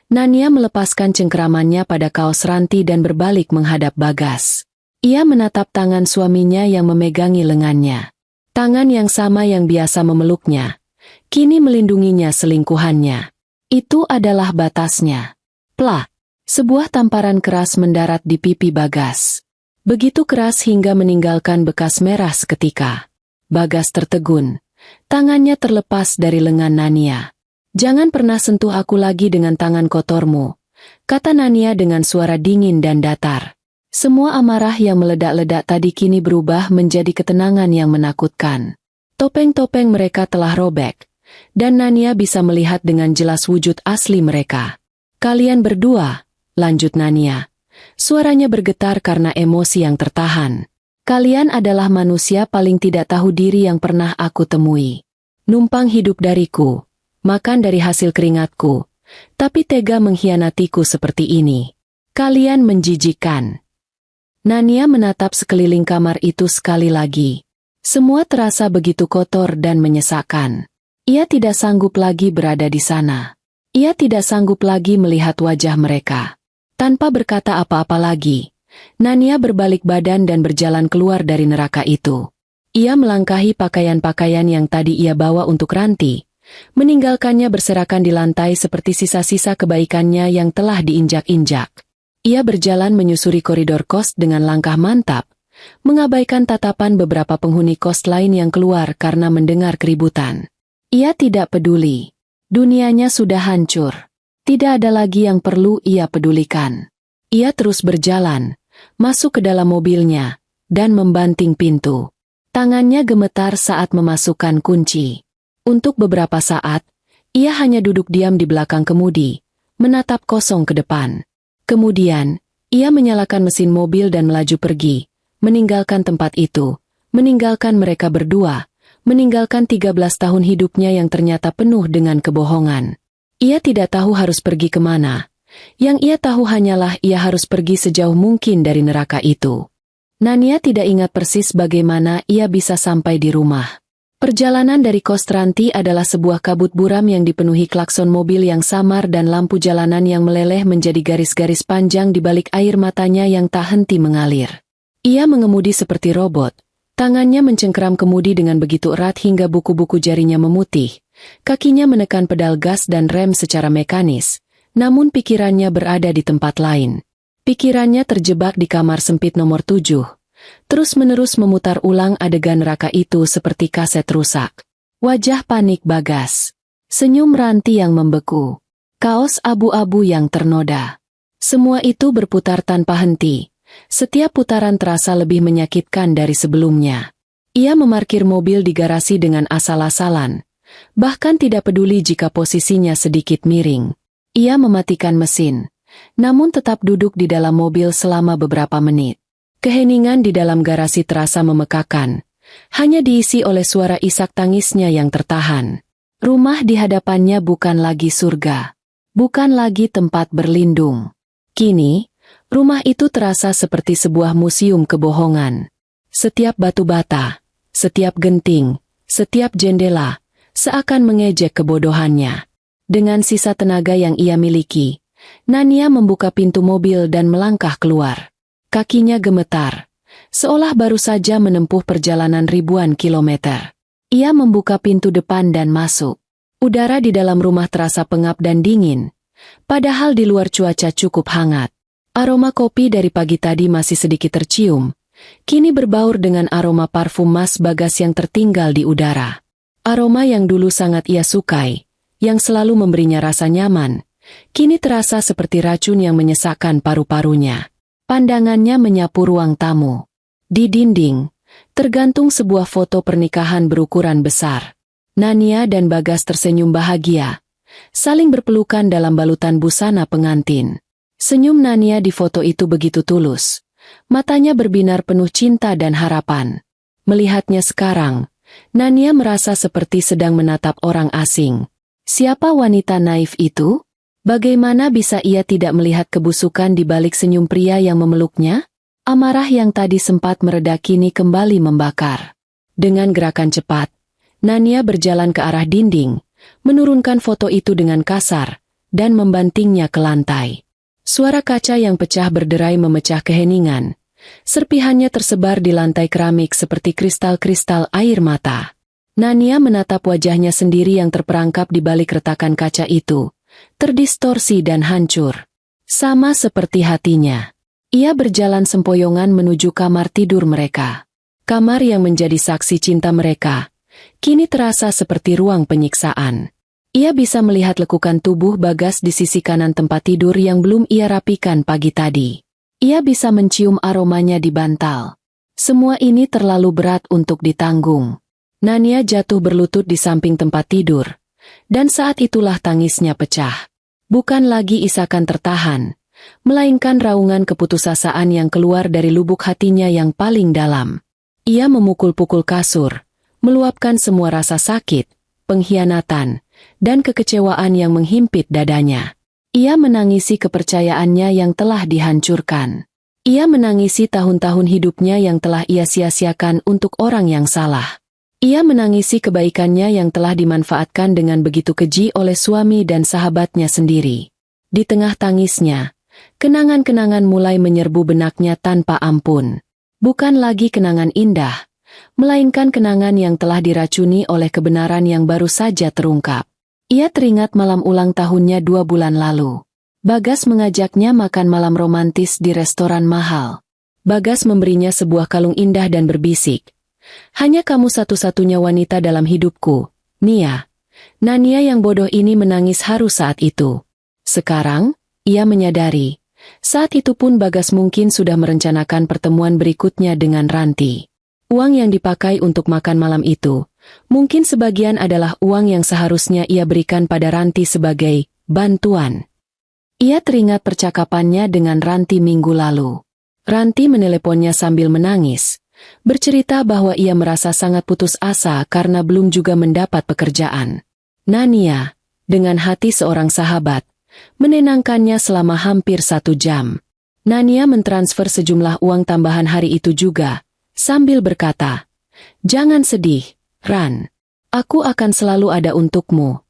Nania melepaskan cengkeramannya pada kaos Ranti dan berbalik menghadap Bagas. Ia menatap tangan suaminya yang memegangi lengannya. Tangan yang sama yang biasa memeluknya, kini melindunginya selingkuhannya. Itu adalah batasnya. Plak! Sebuah tamparan keras mendarat di pipi Bagas. Begitu keras hingga meninggalkan bekas merah seketika. Bagas tertegun. Tangannya terlepas dari lengan Nania. Jangan pernah sentuh aku lagi dengan tangan kotormu, kata Nania dengan suara dingin dan datar. Semua amarah yang meledak-ledak tadi kini berubah menjadi ketenangan yang menakutkan. Topeng-topeng mereka telah robek, dan Nania bisa melihat dengan jelas wujud asli mereka. Kalian berdua, lanjut Nania. Suaranya bergetar karena emosi yang tertahan. Kalian adalah manusia paling tidak tahu diri yang pernah aku temui. Numpang hidup dariku. Makan dari hasil keringatku, tapi tega mengkhianatiku seperti ini. Kalian menjijikkan. Nania menatap sekeliling kamar itu sekali lagi. Semua terasa begitu kotor dan menyesakkan. Ia tidak sanggup lagi berada di sana. Ia tidak sanggup lagi melihat wajah mereka. Tanpa berkata apa-apa lagi, Nania berbalik badan dan berjalan keluar dari neraka itu. Ia melangkahi pakaian-pakaian yang tadi ia bawa untuk Ranti. Meninggalkannya berserakan di lantai seperti sisa-sisa kebaikannya yang telah diinjak-injak. Ia berjalan menyusuri koridor kos dengan langkah mantap, mengabaikan tatapan beberapa penghuni kos lain yang keluar karena mendengar keributan. Ia tidak peduli. Dunianya sudah hancur. Tidak ada lagi yang perlu ia pedulikan. Ia terus berjalan, masuk ke dalam mobilnya, dan membanting pintu. Tangannya gemetar saat memasukkan kunci. Untuk beberapa saat, ia hanya duduk diam di belakang kemudi, menatap kosong ke depan. Kemudian, ia menyalakan mesin mobil dan melaju pergi, meninggalkan tempat itu, meninggalkan mereka berdua, meninggalkan 13 tahun hidupnya yang ternyata penuh dengan kebohongan. Ia tidak tahu harus pergi kemana. Yang ia tahu hanyalah ia harus pergi sejauh mungkin dari neraka itu. Nania tidak ingat persis bagaimana ia bisa sampai di rumah. Perjalanan dari kos Ranti adalah sebuah kabut buram yang dipenuhi klakson mobil yang samar dan lampu jalanan yang meleleh menjadi garis-garis panjang di balik air matanya yang tak henti mengalir. Ia mengemudi seperti robot. Tangannya mencengkeram kemudi dengan begitu erat hingga buku-buku jarinya memutih. Kakinya menekan pedal gas dan rem secara mekanis, namun pikirannya berada di tempat lain. Pikirannya terjebak di kamar sempit nomor 7. Terus-menerus memutar ulang adegan neraka itu seperti kaset rusak. Wajah panik Bagas. Senyum Ranti yang membeku. Kaos abu-abu yang ternoda. Semua itu berputar tanpa henti. Setiap putaran terasa lebih menyakitkan dari sebelumnya. Ia memarkir mobil di garasi dengan asal-asalan. Bahkan tidak peduli jika posisinya sedikit miring. Ia mematikan mesin, namun tetap duduk di dalam mobil selama beberapa menit. Keheningan di dalam garasi terasa memekakan. Hanya diisi oleh suara isak tangisnya yang tertahan. Rumah di hadapannya bukan lagi surga. Bukan lagi tempat berlindung. Kini, rumah itu terasa seperti sebuah museum kebohongan. Setiap batu bata, setiap genting, setiap jendela, seakan mengejek kebodohannya. Dengan sisa tenaga yang ia miliki, Nania membuka pintu mobil dan melangkah keluar. Kakinya gemetar, seolah baru saja menempuh perjalanan ribuan kilometer. Ia membuka pintu depan dan masuk. Udara di dalam rumah terasa pengap dan dingin, padahal di luar cuaca cukup hangat. Aroma kopi dari pagi tadi masih sedikit tercium, kini berbaur dengan aroma parfum Mas Bagas yang tertinggal di udara. Aroma yang dulu sangat ia sukai, yang selalu memberinya rasa nyaman, kini terasa seperti racun yang menyesakkan paru-parunya. Pandangannya menyapu ruang tamu. Di dinding, tergantung sebuah foto pernikahan berukuran besar. Nania dan Bagas tersenyum bahagia, saling berpelukan dalam balutan busana pengantin. Senyum Nania di foto itu begitu tulus. Matanya berbinar penuh cinta dan harapan. Melihatnya sekarang, Nania merasa seperti sedang menatap orang asing. Siapa wanita naif itu? Bagaimana bisa ia tidak melihat kebusukan di balik senyum pria yang memeluknya? Amarah yang tadi sempat mereda kini kembali membakar. Dengan gerakan cepat, Nania berjalan ke arah dinding, menurunkan foto itu dengan kasar, dan membantingnya ke lantai. Suara kaca yang pecah berderai memecah keheningan. Serpihannya tersebar di lantai keramik seperti kristal-kristal air mata. Nania menatap wajahnya sendiri yang terperangkap di balik retakan kaca itu. Terdistorsi dan hancur. Sama seperti hatinya. Ia berjalan sempoyongan menuju kamar tidur mereka. Kamar yang menjadi saksi cinta mereka, kini terasa seperti ruang penyiksaan. Ia bisa melihat lekukan tubuh Bagas di sisi kanan tempat tidur yang belum ia rapikan pagi tadi. Ia bisa mencium aromanya di bantal. Semua ini terlalu berat untuk ditanggung. Nania jatuh berlutut di samping tempat tidur. Dan saat itulah tangisnya pecah. Bukan lagi isakan tertahan, melainkan raungan keputusasaan yang keluar dari lubuk hatinya yang paling dalam. Ia memukul-pukul kasur, meluapkan semua rasa sakit, pengkhianatan, dan kekecewaan yang menghimpit dadanya. Ia menangisi kepercayaannya yang telah dihancurkan. Ia menangisi tahun-tahun hidupnya yang telah ia sia-siakan untuk orang yang salah. Ia menangisi kebaikannya yang telah dimanfaatkan dengan begitu keji oleh suami dan sahabatnya sendiri. Di tengah tangisnya, kenangan-kenangan mulai menyerbu benaknya tanpa ampun. Bukan lagi kenangan indah, melainkan kenangan yang telah diracuni oleh kebenaran yang baru saja terungkap. Ia teringat malam ulang tahunnya 2 bulan lalu. Bagas mengajaknya makan malam romantis di restoran mahal. Bagas memberinya sebuah kalung indah dan berbisik, "Hanya kamu satu-satunya wanita dalam hidupku, Nia." Nania yang bodoh ini menangis haru saat itu. Sekarang, ia menyadari, saat itu pun Bagas mungkin sudah merencanakan pertemuan berikutnya dengan Ranti. Uang yang dipakai untuk makan malam itu, mungkin sebagian adalah uang yang seharusnya ia berikan pada Ranti sebagai bantuan. Ia teringat percakapannya dengan Ranti minggu lalu. Ranti meneleponnya sambil menangis, bercerita bahwa ia merasa sangat putus asa karena belum juga mendapat pekerjaan. Nania, dengan hati seorang sahabat, menenangkannya selama hampir 1 jam. Nania mentransfer sejumlah uang tambahan hari itu juga, sambil berkata, "Jangan sedih, Ran. Aku akan selalu ada untukmu."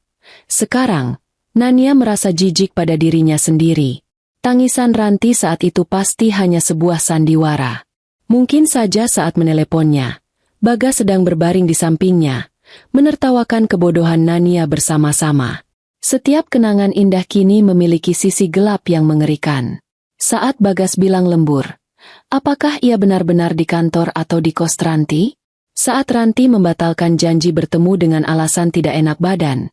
Sekarang, Nania merasa jijik pada dirinya sendiri. Tangisan Ranti saat itu pasti hanya sebuah sandiwara. Mungkin saja saat meneleponnya, Bagas sedang berbaring di sampingnya, menertawakan kebodohan Nania bersama-sama. Setiap kenangan indah kini memiliki sisi gelap yang mengerikan. Saat Bagas bilang lembur, apakah ia benar-benar di kantor atau di kos Ranti? Saat Ranti membatalkan janji bertemu dengan alasan tidak enak badan,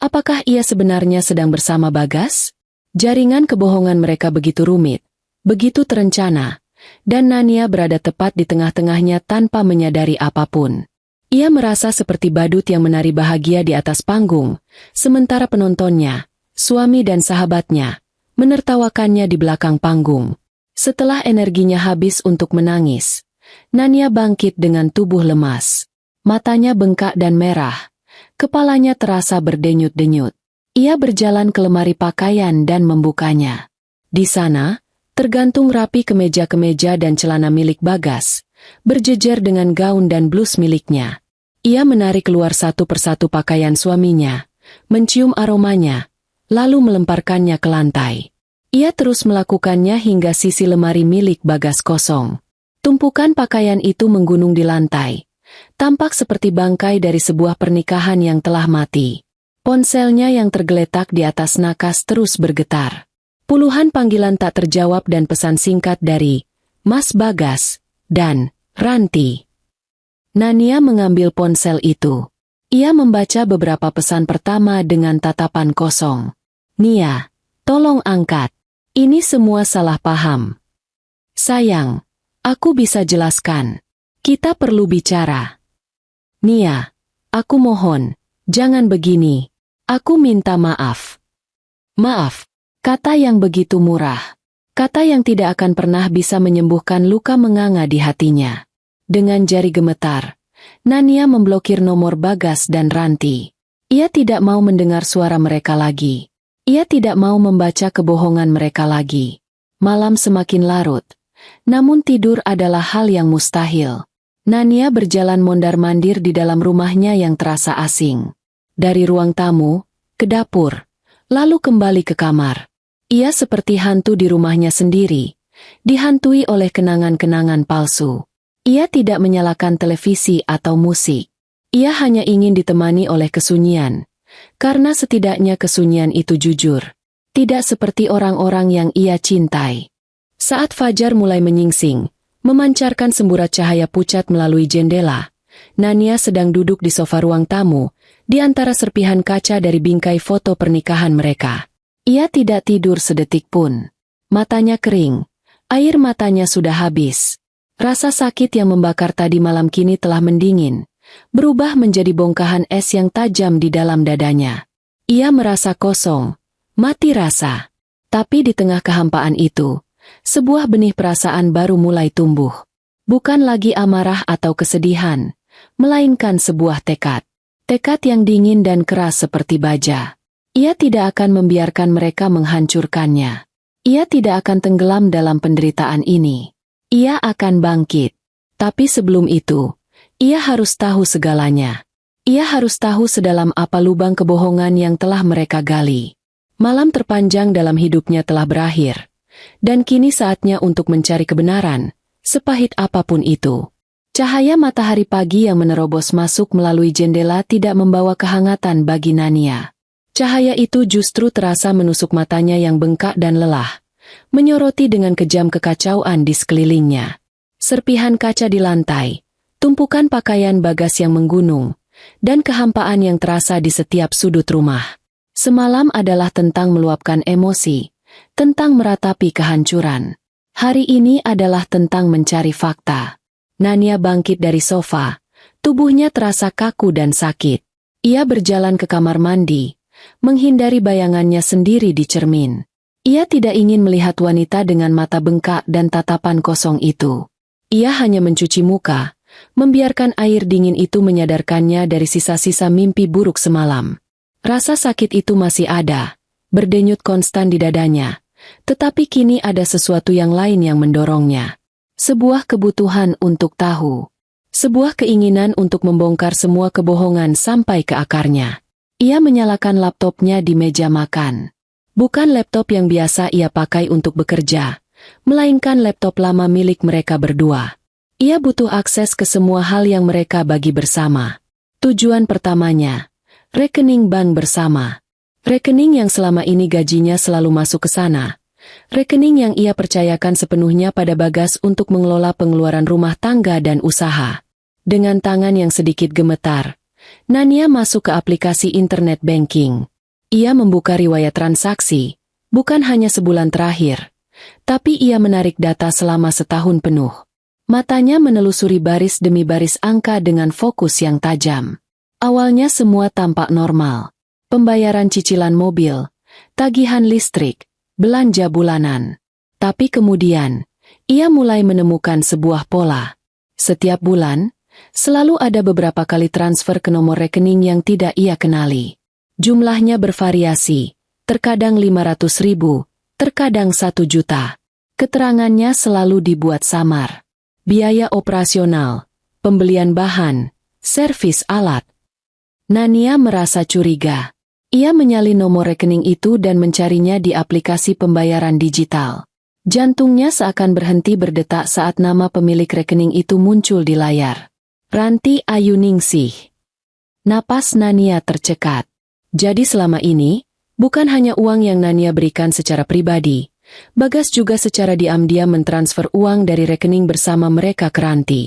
apakah ia sebenarnya sedang bersama Bagas? Jaringan kebohongan mereka begitu rumit, begitu terencana, dan Nania berada tepat di tengah-tengahnya tanpa menyadari apapun. Ia merasa seperti badut yang menari bahagia di atas panggung, sementara penontonnya, suami dan sahabatnya, menertawakannya di belakang panggung. Setelah energinya habis untuk menangis, Nania bangkit dengan tubuh lemas. Matanya bengkak dan merah, kepalanya terasa berdenyut-denyut. Ia berjalan ke lemari pakaian dan membukanya. Di sana, tergantung rapi kemeja-kemeja dan celana milik Bagas, berjejer dengan gaun dan blus miliknya. Ia menarik keluar satu persatu pakaian suaminya, mencium aromanya, lalu melemparkannya ke lantai. Ia terus melakukannya hingga sisi lemari milik Bagas kosong. Tumpukan pakaian itu menggunung di lantai, tampak seperti bangkai dari sebuah pernikahan yang telah mati. Ponselnya yang tergeletak di atas nakas terus bergetar. Puluhan panggilan tak terjawab dan pesan singkat dari Mas Bagas dan Ranti. Nania mengambil ponsel itu. Ia membaca beberapa pesan pertama dengan tatapan kosong. "Nia, tolong angkat. Ini semua salah paham. Sayang, aku bisa jelaskan. Kita perlu bicara. Nia, aku mohon, jangan begini. Aku minta maaf." Maaf, kata yang begitu murah. Kata yang tidak akan pernah bisa menyembuhkan luka menganga di hatinya. Dengan jari gemetar, Nania memblokir nomor Bagas dan Ranti. Ia tidak mau mendengar suara mereka lagi. Ia tidak mau membaca kebohongan mereka lagi. Malam semakin larut, namun tidur adalah hal yang mustahil. Nania berjalan mondar-mandir di dalam rumahnya yang terasa asing. Dari ruang tamu, ke dapur, lalu kembali ke kamar. Ia seperti hantu di rumahnya sendiri, dihantui oleh kenangan-kenangan palsu. Ia tidak menyalakan televisi atau musik. Ia hanya ingin ditemani oleh kesunyian, karena setidaknya kesunyian itu jujur. Tidak seperti orang-orang yang ia cintai. Saat fajar mulai menyingsing, memancarkan semburat cahaya pucat melalui jendela, Nania sedang duduk di sofa ruang tamu, di antara serpihan kaca dari bingkai foto pernikahan mereka. Ia tidak tidur sedetik pun. Matanya kering, air matanya sudah habis. Rasa sakit yang membakar tadi malam kini telah mendingin, berubah menjadi bongkahan es yang tajam di dalam dadanya. Ia merasa kosong, mati rasa. Tapi di tengah kehampaan itu, sebuah benih perasaan baru mulai tumbuh. Bukan lagi amarah atau kesedihan, melainkan sebuah tekad. Tekad yang dingin dan keras seperti baja. Ia tidak akan membiarkan mereka menghancurkannya. Ia tidak akan tenggelam dalam penderitaan ini. Ia akan bangkit. Tapi sebelum itu, ia harus tahu segalanya. Ia harus tahu sedalam apa lubang kebohongan yang telah mereka gali. Malam terpanjang dalam hidupnya telah berakhir. Dan kini saatnya untuk mencari kebenaran, sepahit apapun itu. Cahaya matahari pagi yang menerobos masuk melalui jendela tidak membawa kehangatan bagi Nania. Cahaya itu justru terasa menusuk matanya yang bengkak dan lelah, menyoroti dengan kejam kekacauan di sekelilingnya. Serpihan kaca di lantai, tumpukan pakaian Bagas yang menggunung, dan kehampaan yang terasa di setiap sudut rumah. Semalam adalah tentang meluapkan emosi, tentang meratapi kehancuran. Hari ini adalah tentang mencari fakta. Nania bangkit dari sofa, tubuhnya terasa kaku dan sakit. Ia berjalan ke kamar mandi, menghindari bayangannya sendiri di cermin. Ia tidak ingin melihat wanita dengan mata bengkak dan tatapan kosong itu. Ia hanya mencuci muka, membiarkan air dingin itu menyadarkannya dari sisa-sisa mimpi buruk semalam. Rasa sakit itu masih ada, berdenyut konstan di dadanya, Tetapi kini ada sesuatu yang lain yang mendorongnya. Sebuah kebutuhan untuk tahu. Sebuah keinginan untuk membongkar semua kebohongan sampai ke akarnya. Ia menyalakan laptopnya di meja makan. Bukan laptop yang biasa ia pakai untuk bekerja, melainkan laptop lama milik mereka berdua. Ia butuh akses ke semua hal yang mereka bagi bersama. Tujuan pertamanya, rekening bank bersama. Rekening yang selama ini gajinya selalu masuk ke sana. Rekening yang ia percayakan sepenuhnya pada Bagas untuk mengelola pengeluaran rumah tangga dan usaha. Dengan tangan yang sedikit gemetar, Nania masuk ke aplikasi internet banking. Ia membuka riwayat transaksi, bukan hanya sebulan terakhir, tapi ia menarik data selama setahun penuh. Matanya menelusuri baris demi baris angka dengan fokus yang tajam. Awalnya semua tampak normal. Pembayaran cicilan mobil, tagihan listrik, belanja bulanan. Tapi kemudian, ia mulai menemukan sebuah pola. Setiap bulan, selalu ada beberapa kali transfer ke nomor rekening yang tidak ia kenali. Jumlahnya bervariasi, terkadang 500.000, terkadang 1 juta. Keterangannya selalu dibuat samar. Biaya operasional, pembelian bahan, servis alat. Nania merasa curiga. Ia menyalin nomor rekening itu dan mencarinya di aplikasi pembayaran digital. Jantungnya seakan berhenti berdetak saat nama pemilik rekening itu muncul di layar. Ranti Ayuningsih. Napas Nania tercekat. Jadi selama ini, bukan hanya uang yang Nania berikan secara pribadi, Bagas juga secara diam-diam mentransfer uang dari rekening bersama mereka ke Ranti.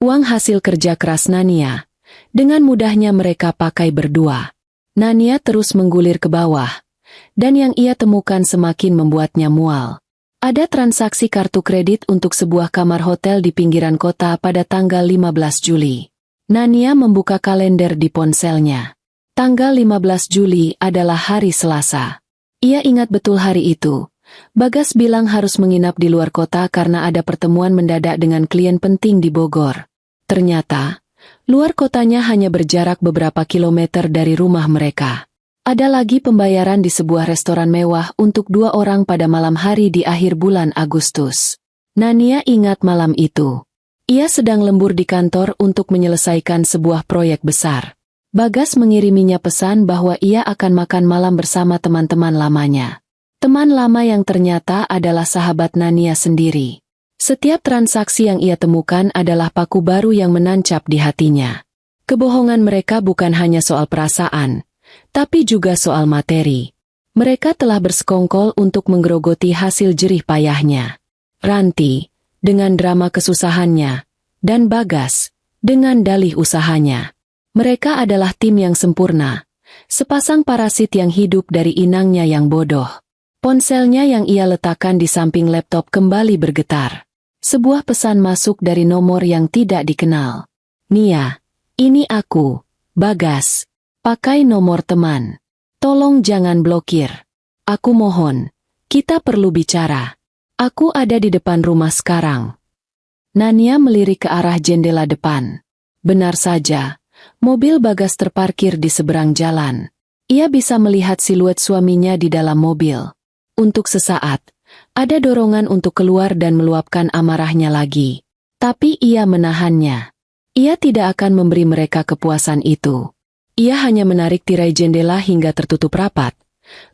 Uang hasil kerja keras Nania. Dengan mudahnya mereka pakai berdua. Nania terus menggulir ke bawah, dan yang ia temukan semakin membuatnya mual. Ada transaksi kartu kredit untuk sebuah kamar hotel di pinggiran kota pada tanggal 15 Juli. Nania membuka kalender di ponselnya. Tanggal 15 Juli adalah hari Selasa. Ia ingat betul hari itu. Bagas bilang harus menginap di luar kota karena ada pertemuan mendadak dengan klien penting di Bogor. Ternyata, luar kotanya hanya berjarak beberapa kilometer dari rumah mereka. Ada lagi pembayaran di sebuah restoran mewah untuk 2 orang pada malam hari di akhir bulan Agustus. Nania ingat malam itu. Ia sedang lembur di kantor untuk menyelesaikan sebuah proyek besar. Bagas mengiriminya pesan bahwa ia akan makan malam bersama teman-teman lamanya. Teman lama yang ternyata adalah sahabat Nania sendiri. Setiap transaksi yang ia temukan adalah paku baru yang menancap di hatinya. Kebohongan mereka bukan hanya soal perasaan, tapi juga soal materi. Mereka telah bersekongkol untuk menggerogoti hasil jerih payahnya. Ranti, dengan drama kesusahannya, dan Bagas, dengan dalih usahanya. Mereka adalah tim yang sempurna, sepasang parasit yang hidup dari inangnya yang bodoh. Ponselnya yang ia letakkan di samping laptop kembali bergetar. Sebuah pesan masuk dari nomor yang tidak dikenal. Nia, ini aku, Bagas. Pakai nomor teman. Tolong jangan blokir. Aku mohon, kita perlu bicara. Aku ada di depan rumah sekarang. Nania melirik ke arah jendela depan. Benar saja, mobil Bagas terparkir di seberang jalan. Ia bisa melihat siluet suaminya di dalam mobil. Untuk sesaat, ada dorongan untuk keluar dan meluapkan amarahnya lagi. Tapi ia menahannya. Ia tidak akan memberi mereka kepuasan itu. Ia hanya menarik tirai jendela hingga tertutup rapat,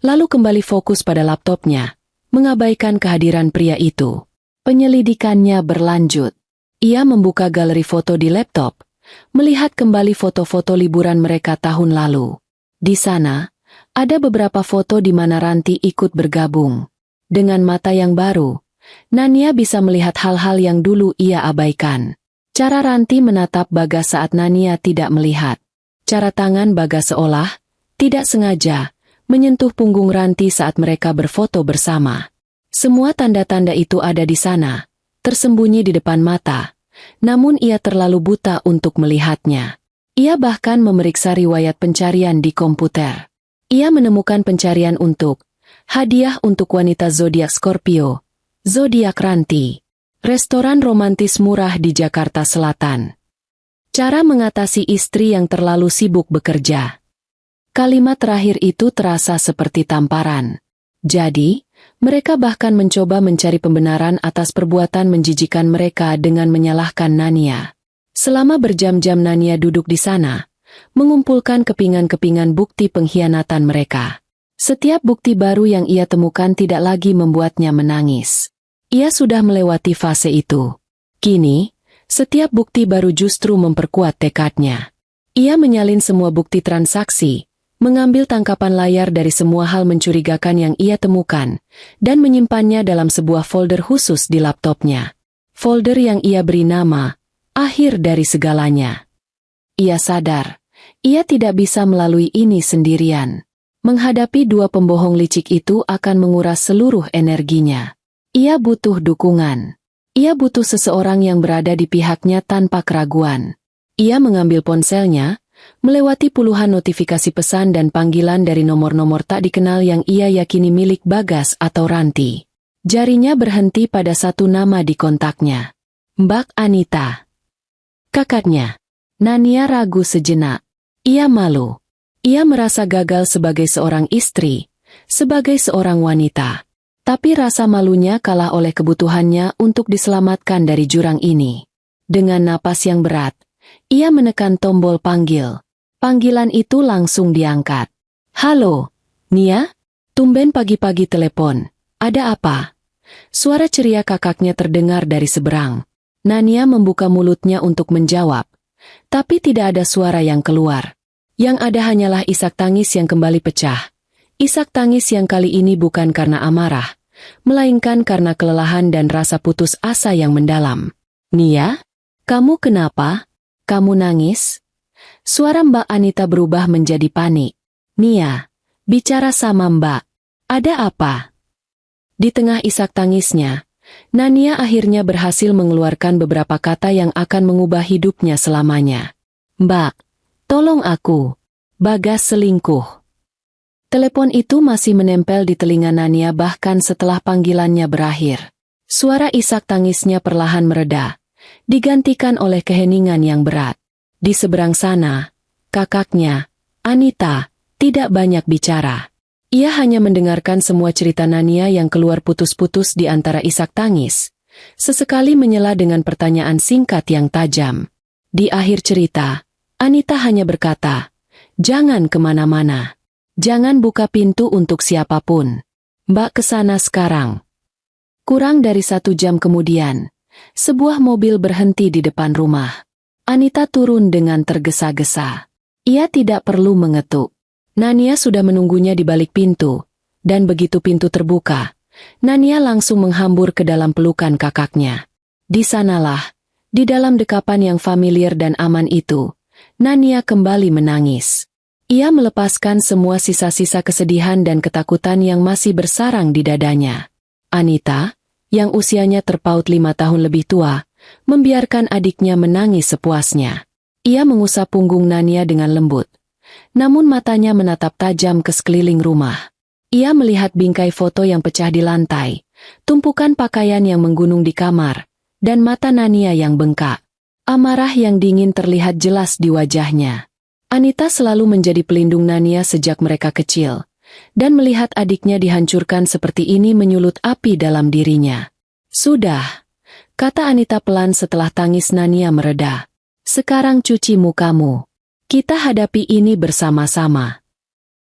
lalu kembali fokus pada laptopnya, mengabaikan kehadiran pria itu. Penyelidikannya berlanjut. Ia membuka galeri foto di laptop, melihat kembali foto-foto liburan mereka tahun lalu. Di sana, ada beberapa foto di mana Ranti ikut bergabung. Dengan mata yang baru, Nania bisa melihat hal-hal yang dulu ia abaikan. Cara Ranti menatap Bagas saat Nania tidak melihat. Cara tangan Bagas seolah, tidak sengaja, menyentuh punggung Ranti saat mereka berfoto bersama. Semua tanda-tanda itu ada di sana, tersembunyi di depan mata, namun ia terlalu buta untuk melihatnya. Ia bahkan memeriksa riwayat pencarian di komputer. Ia menemukan pencarian untuk hadiah untuk wanita zodiak Scorpio, zodiak Ranti, restoran romantis murah di Jakarta Selatan. Cara mengatasi istri yang terlalu sibuk bekerja. Kalimat terakhir itu terasa seperti tamparan. Jadi, Mereka bahkan mencoba mencari pembenaran atas perbuatan menjijikan mereka dengan menyalahkan Nania. Selama berjam-jam Nania duduk di sana, mengumpulkan kepingan-kepingan bukti pengkhianatan mereka. Setiap bukti baru yang ia temukan tidak lagi membuatnya menangis. Ia sudah melewati fase itu. Kini, setiap bukti baru justru memperkuat tekadnya. Ia menyalin semua bukti transaksi, mengambil tangkapan layar dari semua hal mencurigakan yang ia temukan, dan menyimpannya dalam sebuah folder khusus di laptopnya. Folder yang ia beri nama, Akhir dari Segalanya. Ia sadar, ia tidak bisa melalui ini sendirian. Menghadapi dua pembohong licik itu akan menguras seluruh energinya. Ia butuh dukungan. Ia butuh seseorang yang berada di pihaknya tanpa keraguan. Ia mengambil ponselnya, melewati puluhan notifikasi pesan dan panggilan dari nomor-nomor tak dikenal yang ia yakini milik Bagas atau Ranti. Jarinya berhenti pada satu nama di kontaknya. Mbak Anita. Kakaknya. Nania ragu sejenak. Ia malu. Ia merasa gagal sebagai seorang istri, sebagai seorang wanita. Tapi rasa malunya kalah oleh kebutuhannya untuk diselamatkan dari jurang ini. Dengan napas yang berat, ia menekan tombol panggil. Panggilan itu langsung diangkat. Halo, Nia? Tumben pagi-pagi telepon. Ada apa? Suara ceria kakaknya terdengar dari seberang. Nania membuka mulutnya untuk menjawab. Tapi tidak ada suara yang keluar. Yang ada hanyalah isak tangis yang kembali pecah. Isak tangis yang kali ini bukan karena amarah, melainkan karena kelelahan dan rasa putus asa yang mendalam. Nia? Kamu kenapa? Kamu nangis? Suara Mbak Anita berubah menjadi panik. Nia, bicara sama Mbak. Ada apa? Di tengah isak tangisnya, Nania akhirnya berhasil mengeluarkan beberapa kata yang akan mengubah hidupnya selamanya. Mbak, tolong aku. Bagas selingkuh. Telepon itu masih menempel di telinga Nania bahkan setelah panggilannya berakhir. Suara isak tangisnya perlahan mereda, digantikan oleh keheningan yang berat. Di seberang sana, kakaknya, Anita, tidak banyak bicara. Ia hanya mendengarkan semua cerita Nania yang keluar putus-putus di antara isak tangis. Sesekali menyela dengan pertanyaan singkat yang tajam. Di akhir cerita, Anita hanya berkata, "Jangan kemana-mana. Jangan buka pintu untuk siapapun. Mbak kesana sekarang." Kurang dari 1 jam kemudian, sebuah mobil berhenti di depan rumah. Anita turun dengan tergesa-gesa. Ia tidak perlu mengetuk. Nania sudah menunggunya di balik pintu, dan begitu pintu terbuka, Nania langsung menghambur ke dalam pelukan kakaknya. Di sanalah, di dalam dekapan yang familiar dan aman itu, Nania kembali menangis. Ia melepaskan semua sisa-sisa kesedihan dan ketakutan yang masih bersarang di dadanya. Anita, yang usianya terpaut 5 tahun lebih tua, membiarkan adiknya menangis sepuasnya. Ia mengusap punggung Nania dengan lembut, namun matanya menatap tajam ke sekeliling rumah. Ia melihat bingkai foto yang pecah di lantai, tumpukan pakaian yang menggunung di kamar, dan mata Nania yang bengkak. Amarah yang dingin terlihat jelas di wajahnya. Anita selalu menjadi pelindung Nania sejak mereka kecil, dan melihat adiknya dihancurkan seperti ini menyulut api dalam dirinya. Sudah, kata Anita pelan setelah tangis Nania mereda. Sekarang cuci mukamu. Kita hadapi ini bersama-sama.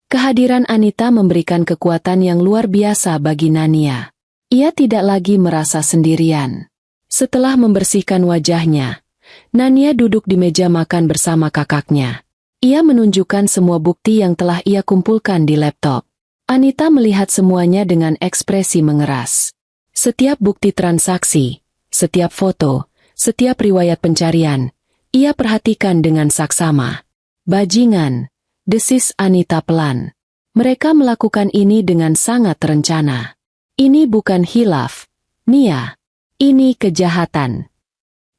Kehadiran Anita memberikan kekuatan yang luar biasa bagi Nania. Ia tidak lagi merasa sendirian. Setelah membersihkan wajahnya, Nania duduk di meja makan bersama kakaknya. Ia menunjukkan semua bukti yang telah ia kumpulkan di laptop. Anita melihat semuanya dengan ekspresi mengeras. Setiap bukti transaksi, setiap foto, setiap riwayat pencarian, ia perhatikan dengan saksama. Bajingan, desis Anita pelan. Mereka melakukan ini dengan sangat terencana. Ini bukan hilaf, Nia. Ini kejahatan.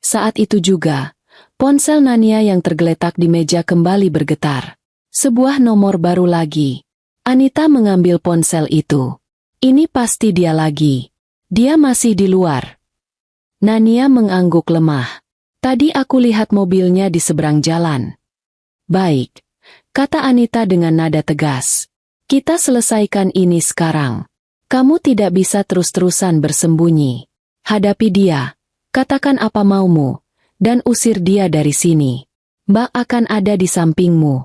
Saat itu juga, ponsel Nania yang tergeletak di meja kembali bergetar. Sebuah nomor baru lagi. Anita mengambil ponsel itu. Ini pasti dia lagi. Dia masih di luar. Nania mengangguk lemah. Tadi aku lihat mobilnya di seberang jalan. Baik, kata Anita dengan nada tegas. Kita selesaikan ini sekarang. Kamu tidak bisa terus-terusan bersembunyi. Hadapi dia, katakan apa maumu, dan usir dia dari sini. Mbak akan ada di sampingmu.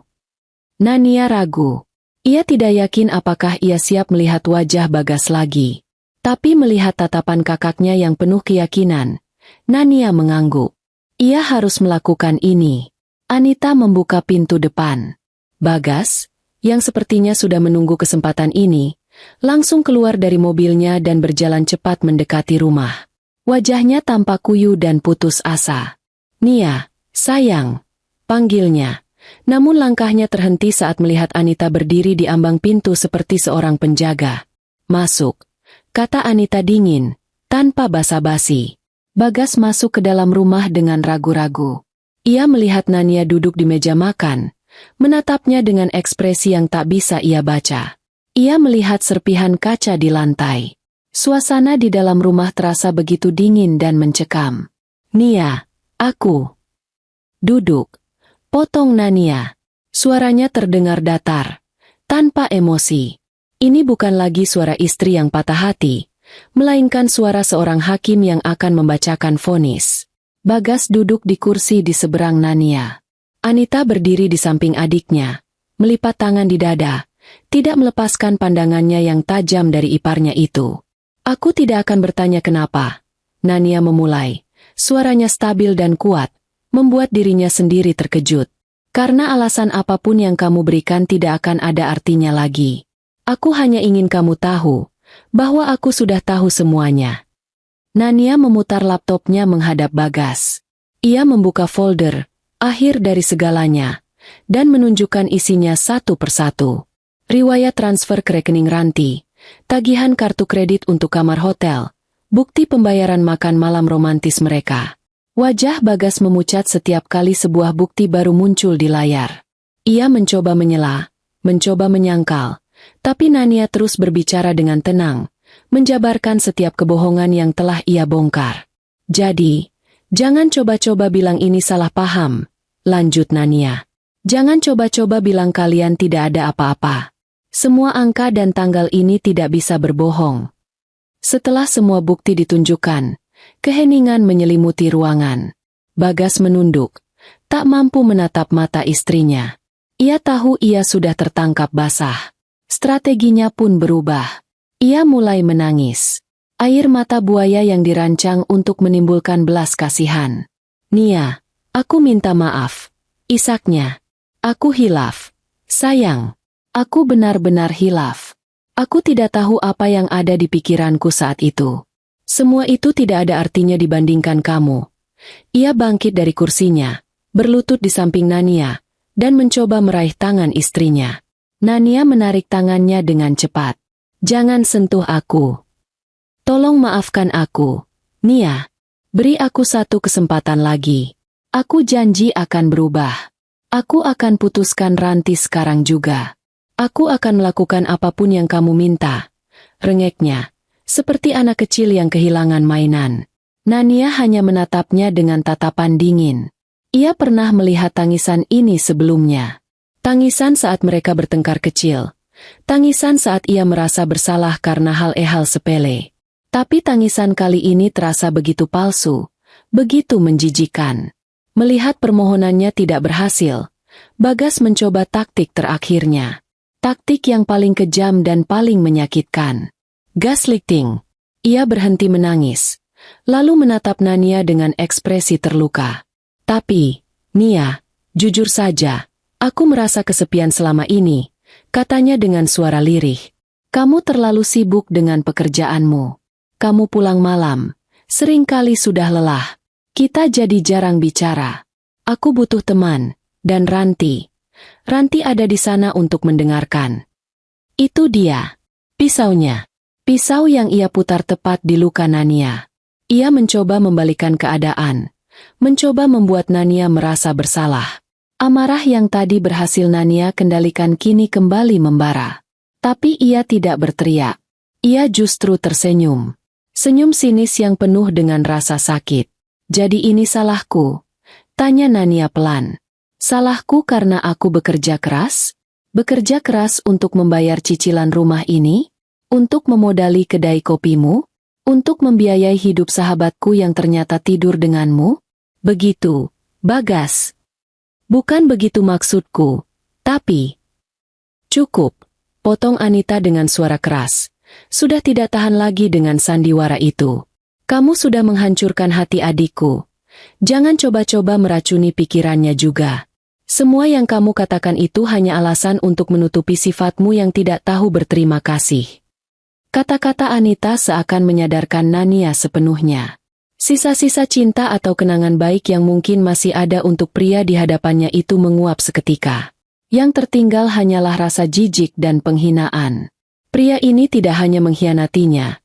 Nania ragu. Ia tidak yakin apakah ia siap melihat wajah Bagas lagi. Tapi melihat tatapan kakaknya yang penuh keyakinan, Nania mengangguk. Ia harus melakukan ini. Anita membuka pintu depan. Bagas, yang sepertinya sudah menunggu kesempatan ini, langsung keluar dari mobilnya dan berjalan cepat mendekati rumah. Wajahnya tampak kuyu dan putus asa. Nia, sayang, panggilnya. Namun langkahnya terhenti saat melihat Anita berdiri di ambang pintu seperti seorang penjaga. Masuk, kata Anita dingin, tanpa basa-basi. Bagas masuk ke dalam rumah dengan ragu-ragu. Ia melihat Nania duduk di meja makan, menatapnya dengan ekspresi yang tak bisa ia baca. Ia melihat serpihan kaca di lantai. Suasana di dalam rumah terasa begitu dingin dan mencekam. Nia, aku. Duduk. Potong Nania. Suaranya terdengar datar, tanpa emosi. Ini bukan lagi suara istri yang patah hati, melainkan suara seorang hakim yang akan membacakan vonis. Bagas duduk di kursi di seberang Nania. Anita berdiri di samping adiknya, melipat tangan di dada, tidak melepaskan pandangannya yang tajam dari iparnya itu. Aku tidak akan bertanya kenapa. Nania memulai. Suaranya stabil dan kuat, membuat dirinya sendiri terkejut. Karena alasan apapun yang kamu berikan tidak akan ada artinya lagi. Aku hanya ingin kamu tahu, bahwa aku sudah tahu semuanya. Nania memutar laptopnya menghadap Bagas. Ia membuka folder, akhir dari segalanya, dan menunjukkan isinya satu persatu. Riwayat transfer ke rekening Ranti, tagihan kartu kredit untuk kamar hotel, bukti pembayaran makan malam romantis mereka. Wajah Bagas memucat setiap kali sebuah bukti baru muncul di layar. Ia mencoba menyela, mencoba menyangkal, tapi Nania terus berbicara dengan tenang, menjabarkan setiap kebohongan yang telah ia bongkar. Jadi, jangan coba-coba bilang ini salah paham, lanjut Nania. Jangan coba-coba bilang kalian tidak ada apa-apa. Semua angka dan tanggal ini tidak bisa berbohong. Setelah semua bukti ditunjukkan, keheningan menyelimuti ruangan. Bagas menunduk, tak mampu menatap mata istrinya. Ia tahu ia sudah tertangkap basah. Strateginya pun berubah. Ia mulai menangis. Air mata buaya yang dirancang untuk menimbulkan belas kasihan. Nia, aku minta maaf. Isaknya. Aku hilaf. Sayang. Aku benar-benar hilaf. Aku tidak tahu apa yang ada di pikiranku saat itu. Semua itu tidak ada artinya dibandingkan kamu. Ia bangkit dari kursinya, berlutut di samping Nania, dan mencoba meraih tangan istrinya. Nania menarik tangannya dengan cepat. Jangan sentuh aku. Tolong maafkan aku. Nia, beri aku satu kesempatan lagi. Aku janji akan berubah. Aku akan putuskan Ranti sekarang juga. Aku akan melakukan apapun yang kamu minta. Rengeknya, seperti anak kecil yang kehilangan mainan. Nania hanya menatapnya dengan tatapan dingin. Ia pernah melihat tangisan ini sebelumnya. Tangisan saat mereka bertengkar kecil. Tangisan saat ia merasa bersalah karena hal sepele. Tapi tangisan kali ini terasa begitu palsu, begitu menjijikan. Melihat permohonannya tidak berhasil, Bagas mencoba taktik terakhirnya. Taktik yang paling kejam dan paling menyakitkan. Gaslighting. Ia berhenti menangis, lalu menatap Nania dengan ekspresi terluka. Tapi, Nia, jujur saja, aku merasa kesepian selama ini, katanya dengan suara lirih. Kamu terlalu sibuk dengan pekerjaanmu. Kamu pulang malam, seringkali sudah lelah. Kita jadi jarang bicara. Aku butuh teman, dan Ranti. Ranti ada di sana untuk mendengarkan. Itu dia. Pisaunya. Pisau yang ia putar tepat di luka Nania. Ia mencoba membalikan keadaan. Mencoba membuat Nania merasa bersalah. Amarah yang tadi berhasil Nania kendalikan kini kembali membara. Tapi ia tidak berteriak. Ia justru tersenyum. Senyum sinis yang penuh dengan rasa sakit. Jadi ini salahku? Tanya Nania pelan. Salahku karena aku bekerja keras? Bekerja keras untuk membayar cicilan rumah ini? Untuk memodali kedai kopimu? Untuk membiayai hidup sahabatku yang ternyata tidur denganmu? Begitu, Bagas. Bukan begitu maksudku, tapi... Cukup, potong Anita dengan suara keras. Sudah tidak tahan lagi dengan sandiwara itu. Kamu sudah menghancurkan hati adikku. Jangan coba-coba meracuni pikirannya juga. Semua yang kamu katakan itu hanya alasan untuk menutupi sifatmu yang tidak tahu berterima kasih. Kata-kata Anita seakan menyadarkan Nania sepenuhnya. Sisa-sisa cinta atau kenangan baik yang mungkin masih ada untuk pria di hadapannya itu menguap seketika. Yang tertinggal hanyalah rasa jijik dan penghinaan. Pria ini tidak hanya mengkhianatinya.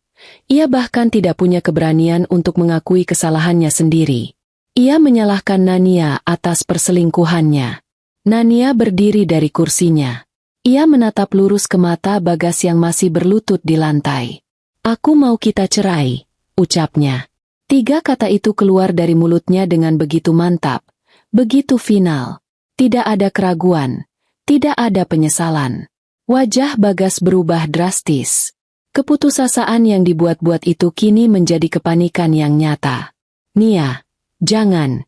Ia bahkan tidak punya keberanian untuk mengakui kesalahannya sendiri. Ia menyalahkan Nania atas perselingkuhannya. Nania berdiri dari kursinya. Ia menatap lurus ke mata Bagas yang masih berlutut di lantai. Aku mau kita cerai, ucapnya. 3 kata itu keluar dari mulutnya dengan begitu mantap, begitu final. Tidak ada keraguan, tidak ada penyesalan. Wajah Bagas berubah drastis. Keputusasaan yang dibuat-buat itu kini menjadi kepanikan yang nyata. Nia, jangan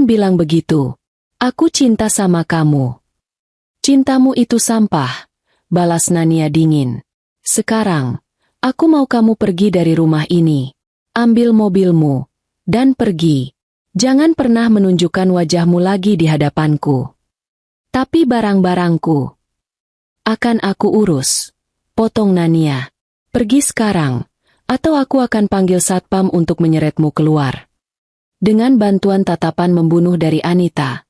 bilang begitu. Aku cinta sama kamu. Cintamu itu sampah, balas Nania dingin. Sekarang, aku mau kamu pergi dari rumah ini. Ambil mobilmu, dan pergi. Jangan pernah menunjukkan wajahmu lagi di hadapanku. Tapi barang-barangku akan aku urus. Potong Nania. Pergi sekarang, atau aku akan panggil satpam untuk menyeretmu keluar. Dengan bantuan tatapan membunuh dari Anita,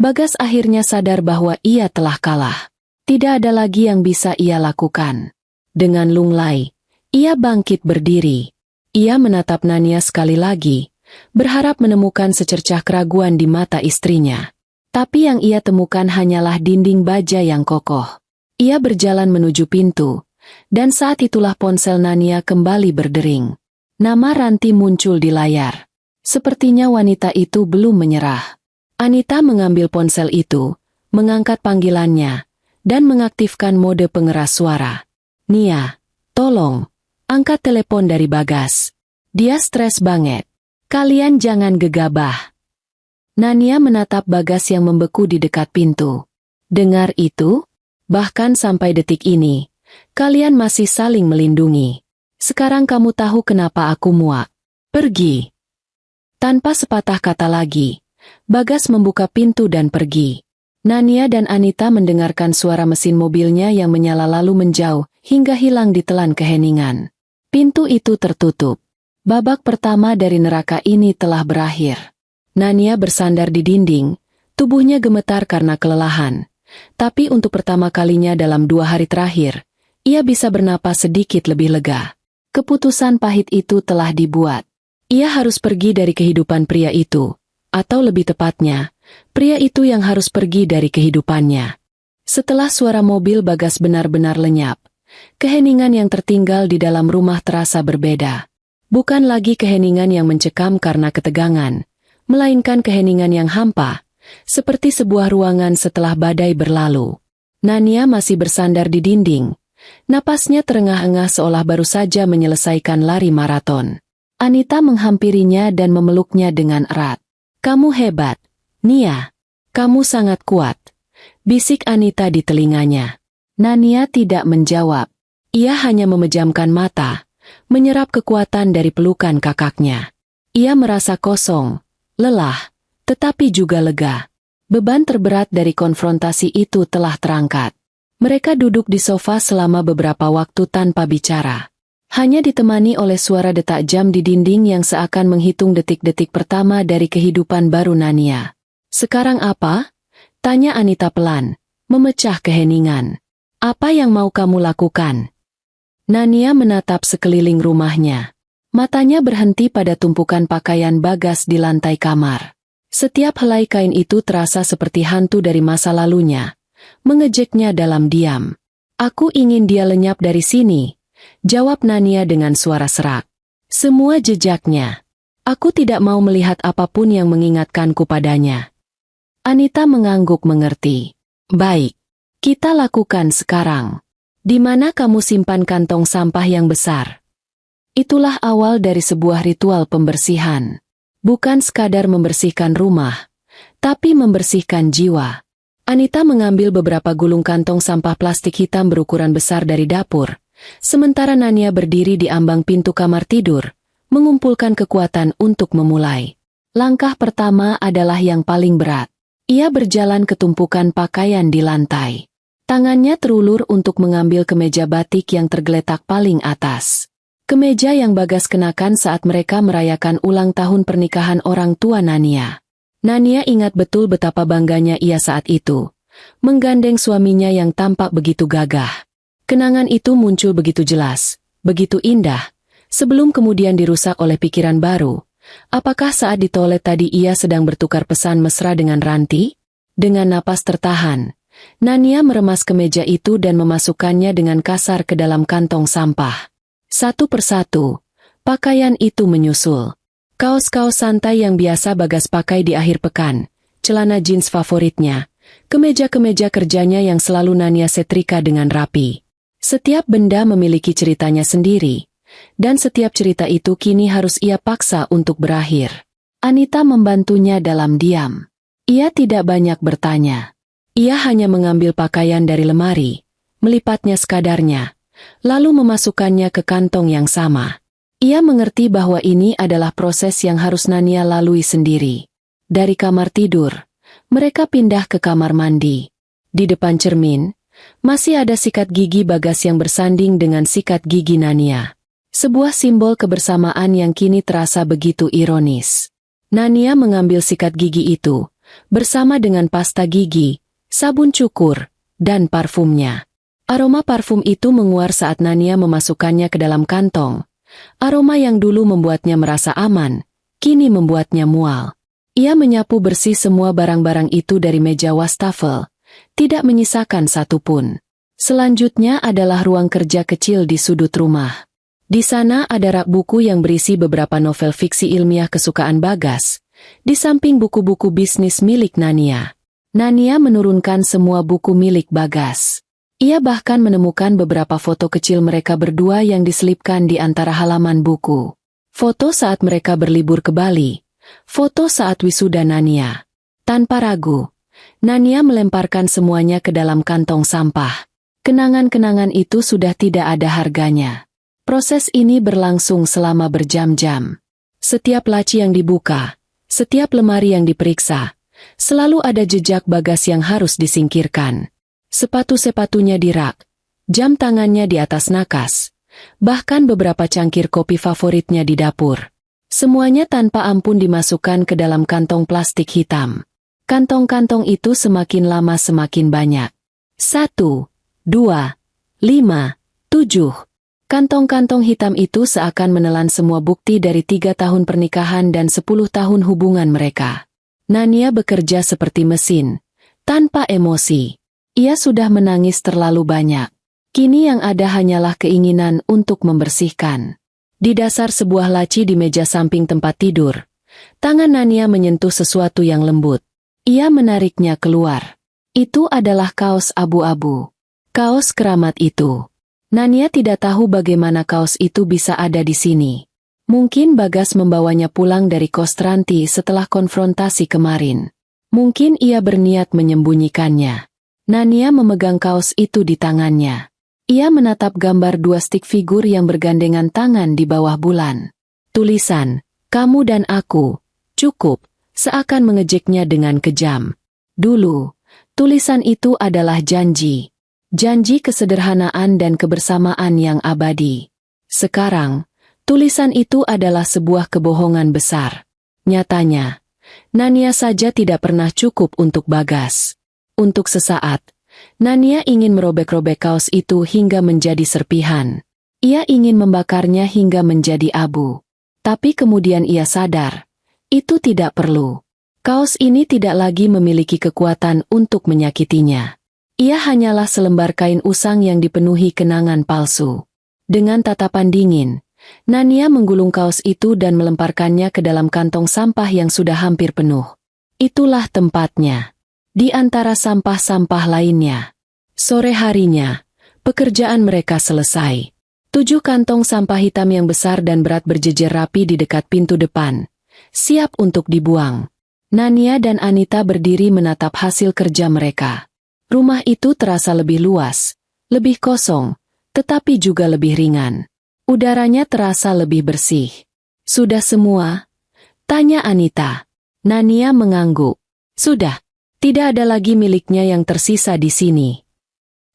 Bagas akhirnya sadar bahwa ia telah kalah. Tidak ada lagi yang bisa ia lakukan. Dengan lunglai, ia bangkit berdiri. Ia menatap Nania sekali lagi, berharap menemukan secercah keraguan di mata istrinya. Tapi yang ia temukan hanyalah dinding baja yang kokoh. Ia berjalan menuju pintu, dan saat itulah ponsel Nania kembali berdering. Nama Ranti muncul di layar. Sepertinya wanita itu belum menyerah. Anita mengambil ponsel itu, mengangkat panggilannya, dan mengaktifkan mode pengeras suara. Nia, tolong, angkat telepon dari Bagas. Dia stres banget. Kalian jangan gegabah. Nania menatap Bagas yang membeku di dekat pintu. Dengar itu? Bahkan sampai detik ini, kalian masih saling melindungi. Sekarang kamu tahu kenapa aku muak. Pergi. Tanpa sepatah kata lagi, Bagas membuka pintu dan pergi. Nania dan Anita mendengarkan suara mesin mobilnya yang menyala lalu menjauh, hingga hilang ditelan keheningan. Pintu itu tertutup. Babak pertama dari neraka ini telah berakhir. Nania bersandar di dinding, tubuhnya gemetar karena kelelahan. Tapi untuk pertama kalinya dalam 2 hari terakhir, ia bisa bernapas sedikit lebih lega. Keputusan pahit itu telah dibuat. Ia harus pergi dari kehidupan pria itu. Atau lebih tepatnya, pria itu yang harus pergi dari kehidupannya. Setelah suara mobil Bagas benar-benar lenyap, keheningan yang tertinggal di dalam rumah terasa berbeda. Bukan lagi keheningan yang mencekam karena ketegangan, melainkan keheningan yang hampa, seperti sebuah ruangan setelah badai berlalu. Nania masih bersandar di dinding. Napasnya terengah-engah seolah baru saja menyelesaikan lari maraton. Anita menghampirinya dan memeluknya dengan erat. Kamu hebat, Nia. Kamu sangat kuat. Bisik Anita di telinganya. Nania tidak menjawab. Ia hanya memejamkan mata, menyerap kekuatan dari pelukan kakaknya. Ia merasa kosong, lelah, tetapi juga lega. Beban terberat dari konfrontasi itu telah terangkat. Mereka duduk di sofa selama beberapa waktu tanpa bicara. Hanya ditemani oleh suara detak jam di dinding yang seakan menghitung detik-detik pertama dari kehidupan baru Nania. Sekarang apa? Tanya Anita pelan, memecah keheningan. Apa yang mau kamu lakukan? Nania menatap sekeliling rumahnya. Matanya berhenti pada tumpukan pakaian Bagas di lantai kamar. Setiap helai kain itu terasa seperti hantu dari masa lalunya, mengejeknya dalam diam. Aku ingin dia lenyap dari sini, jawab Nania dengan suara serak. Semua jejaknya. Aku tidak mau melihat apapun yang mengingatkanku padanya. Anita mengangguk mengerti. Baik, kita lakukan sekarang. Di mana kamu simpan kantong sampah yang besar? Itulah awal dari sebuah ritual pembersihan. Bukan sekadar membersihkan rumah, tapi membersihkan jiwa. Anita mengambil beberapa gulung kantong sampah plastik hitam berukuran besar dari dapur, sementara Nania berdiri di ambang pintu kamar tidur, mengumpulkan kekuatan untuk memulai. Langkah pertama adalah yang paling berat. Ia berjalan ke tumpukan pakaian di lantai. Tangannya terulur untuk mengambil kemeja batik yang tergeletak paling atas. Kemeja yang Bagas kenakan saat mereka merayakan ulang tahun pernikahan orang tua Nania. Nania ingat betul betapa bangganya ia saat itu, menggandeng suaminya yang tampak begitu gagah. Kenangan itu muncul begitu jelas, begitu indah, sebelum kemudian dirusak oleh pikiran baru. Apakah saat di toilet tadi ia sedang bertukar pesan mesra dengan Ranti? Dengan napas tertahan, Nania meremas kemeja itu dan memasukkannya dengan kasar ke dalam kantong sampah. Satu persatu, pakaian itu menyusul. Kaos-kaos santai yang biasa Bagas pakai di akhir pekan, celana jeans favoritnya, kemeja-kemeja kerjanya yang selalu Nania setrika dengan rapi. Setiap benda memiliki ceritanya sendiri, dan setiap cerita itu kini harus ia paksa untuk berakhir. Anita membantunya dalam diam. Ia tidak banyak bertanya. Ia hanya mengambil pakaian dari lemari, melipatnya sekadarnya, lalu memasukkannya ke kantong yang sama. Ia mengerti bahwa ini adalah proses yang harus Nania lalui sendiri. Dari kamar tidur, mereka pindah ke kamar mandi. Di depan cermin, masih ada sikat gigi Bagas yang bersanding dengan sikat gigi Nania. Sebuah simbol kebersamaan yang kini terasa begitu ironis. Nania mengambil sikat gigi itu, bersama dengan pasta gigi, sabun cukur, dan parfumnya. Aroma parfum itu menguar saat Nania memasukkannya ke dalam kantong. Aroma yang dulu membuatnya merasa aman, kini membuatnya mual. Ia menyapu bersih semua barang-barang itu dari meja wastafel, tidak menyisakan satupun. Selanjutnya adalah ruang kerja kecil di sudut rumah. Di sana ada rak buku yang berisi beberapa novel fiksi ilmiah kesukaan Bagas, di samping buku-buku bisnis milik Nania. Nania menurunkan semua buku milik Bagas. Ia bahkan menemukan beberapa foto kecil mereka berdua yang diselipkan di antara halaman buku. Foto saat mereka berlibur ke Bali, foto saat wisuda Nania. Tanpa ragu, Nania melemparkan semuanya ke dalam kantong sampah. Kenangan-kenangan itu sudah tidak ada harganya. Proses ini berlangsung selama berjam-jam. Setiap laci yang dibuka, setiap lemari yang diperiksa, selalu ada jejak Bagas yang harus disingkirkan. Sepatu-sepatunya di rak, jam tangannya di atas nakas, bahkan beberapa cangkir kopi favoritnya di dapur. Semuanya tanpa ampun dimasukkan ke dalam kantong plastik hitam. Kantong-kantong itu semakin lama semakin banyak. 1, 2, 5, 7. Kantong-kantong hitam itu seakan menelan semua bukti dari 3 tahun pernikahan dan 10 tahun hubungan mereka. Nania bekerja seperti mesin, tanpa emosi. Ia sudah menangis terlalu banyak. Kini yang ada hanyalah keinginan untuk membersihkan. Di dasar sebuah laci di meja samping tempat tidur, tangan Nania menyentuh sesuatu yang lembut. Ia menariknya keluar. Itu adalah kaos abu-abu. Kaos keramat itu. Nania tidak tahu bagaimana kaos itu bisa ada di sini. Mungkin Bagas membawanya pulang dari kos Ranti setelah konfrontasi kemarin. Mungkin ia berniat menyembunyikannya. Nania memegang kaos itu di tangannya. Ia menatap gambar 2 stick figur yang bergandengan tangan di bawah bulan. Tulisan, "Kamu dan aku, cukup," seakan mengejeknya dengan kejam. Dulu, tulisan itu adalah janji. Janji kesederhanaan dan kebersamaan yang abadi. Sekarang, tulisan itu adalah sebuah kebohongan besar. Nyatanya, Nania saja tidak pernah cukup untuk Bagas. Untuk sesaat, Nania ingin merobek-robek kaos itu hingga menjadi serpihan. Ia ingin membakarnya hingga menjadi abu. Tapi kemudian ia sadar, itu tidak perlu. Kaos ini tidak lagi memiliki kekuatan untuk menyakitinya. Ia hanyalah selembar kain usang yang dipenuhi kenangan palsu. Dengan tatapan dingin, Nania menggulung kaos itu dan melemparkannya ke dalam kantong sampah yang sudah hampir penuh. Itulah tempatnya. Di antara sampah-sampah lainnya. Sore harinya, Pekerjaan mereka selesai. 7 kantong sampah hitam yang besar dan berat berjejer rapi di dekat pintu depan, siap untuk dibuang. Nania dan Anita berdiri menatap hasil kerja mereka. Rumah itu terasa lebih luas, lebih kosong, tetapi juga lebih ringan. Udaranya terasa lebih bersih. "Sudah semua?" tanya Anita. Nania mengangguk. "Sudah. Tidak ada lagi miliknya yang tersisa di sini."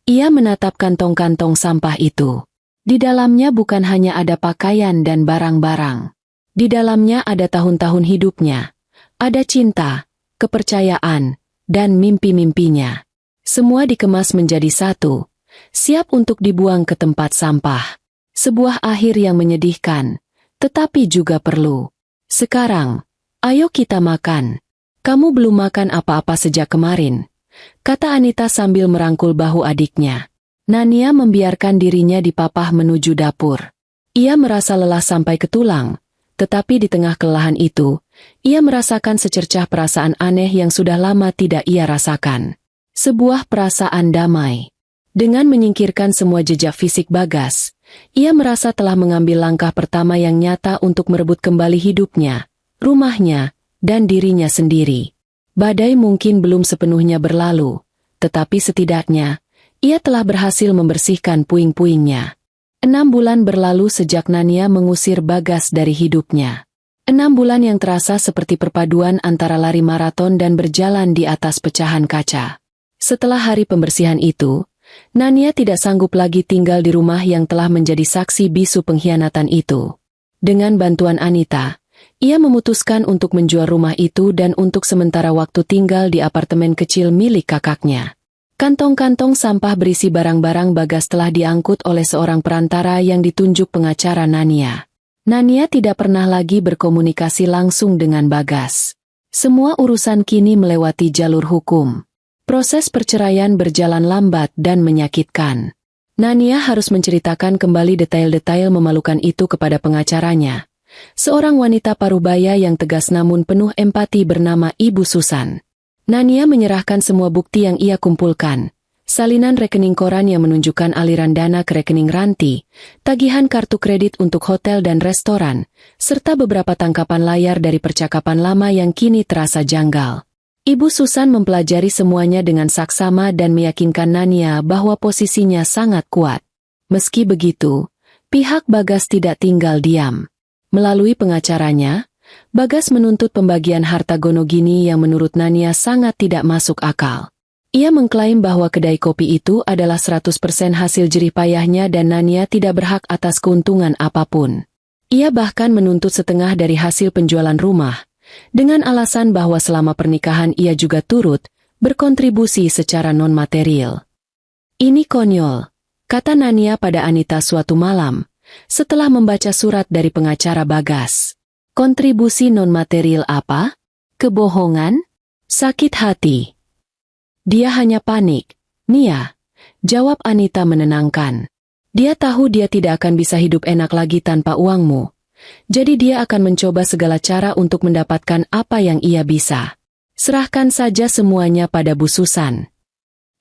Ia menatap kantong-kantong sampah itu. Di dalamnya bukan hanya ada pakaian dan barang-barang. Di dalamnya ada tahun-tahun hidupnya. Ada cinta, kepercayaan, dan mimpi-mimpinya. Semua dikemas menjadi satu, siap untuk dibuang ke tempat sampah. Sebuah akhir yang menyedihkan, tetapi juga perlu. "Sekarang, ayo kita makan. Kamu belum makan apa-apa sejak kemarin," kata Anita sambil merangkul bahu adiknya. Nania membiarkan dirinya dipapah menuju dapur. Ia merasa lelah sampai ke tulang, tetapi di tengah kelelahan itu, ia merasakan secercah perasaan aneh yang sudah lama tidak ia rasakan. Sebuah perasaan damai. Dengan menyingkirkan semua jejak fisik Bagas, ia merasa telah mengambil langkah pertama yang nyata untuk merebut kembali hidupnya, rumahnya, dan dirinya sendiri. Badai mungkin belum sepenuhnya berlalu, tetapi setidaknya, ia telah berhasil membersihkan puing-puingnya. 6 bulan berlalu sejak Nania mengusir Bagas dari hidupnya. 6 bulan yang terasa seperti perpaduan antara lari maraton dan berjalan di atas pecahan kaca. Setelah hari pembersihan itu, Nania tidak sanggup lagi tinggal di rumah yang telah menjadi saksi bisu pengkhianatan itu. Dengan bantuan Anita, ia memutuskan untuk menjual rumah itu dan untuk sementara waktu tinggal di apartemen kecil milik kakaknya. Kantong-kantong sampah berisi barang-barang Bagas telah diangkut oleh seorang perantara yang ditunjuk pengacara Nania. Nania tidak pernah lagi berkomunikasi langsung dengan Bagas. Semua urusan kini melewati jalur hukum. Proses perceraian berjalan lambat dan menyakitkan. Nania harus menceritakan kembali detail-detail memalukan itu kepada pengacaranya. Seorang wanita parubaya yang tegas namun penuh empati bernama Ibu Susan. Nania menyerahkan semua bukti yang ia kumpulkan. Salinan rekening koran yang menunjukkan aliran dana ke rekening Ranti, tagihan kartu kredit untuk hotel dan restoran, serta beberapa tangkapan layar dari percakapan lama yang kini terasa janggal. Ibu Susan mempelajari semuanya dengan saksama dan meyakinkan Nania bahwa posisinya sangat kuat. Meski begitu, pihak Bagas tidak tinggal diam. Melalui pengacaranya, Bagas menuntut pembagian harta Gonogini yang menurut Nania sangat tidak masuk akal. Ia mengklaim bahwa kedai kopi itu adalah 100% hasil jerih payahnya dan Nania tidak berhak atas keuntungan apapun. Ia bahkan menuntut setengah dari hasil penjualan rumah, dengan alasan bahwa selama pernikahan ia juga turut berkontribusi secara non-material. "Ini konyol," kata Nania pada Anita suatu malam, setelah membaca surat dari pengacara Bagas. "Kontribusi non-material apa? Kebohongan? Sakit hati." "Dia hanya panik, Nia," jawab Anita menenangkan. "Dia tahu dia tidak akan bisa hidup enak lagi tanpa uangmu. Jadi dia akan mencoba segala cara untuk mendapatkan apa yang ia bisa. Serahkan saja semuanya pada Bu Susan."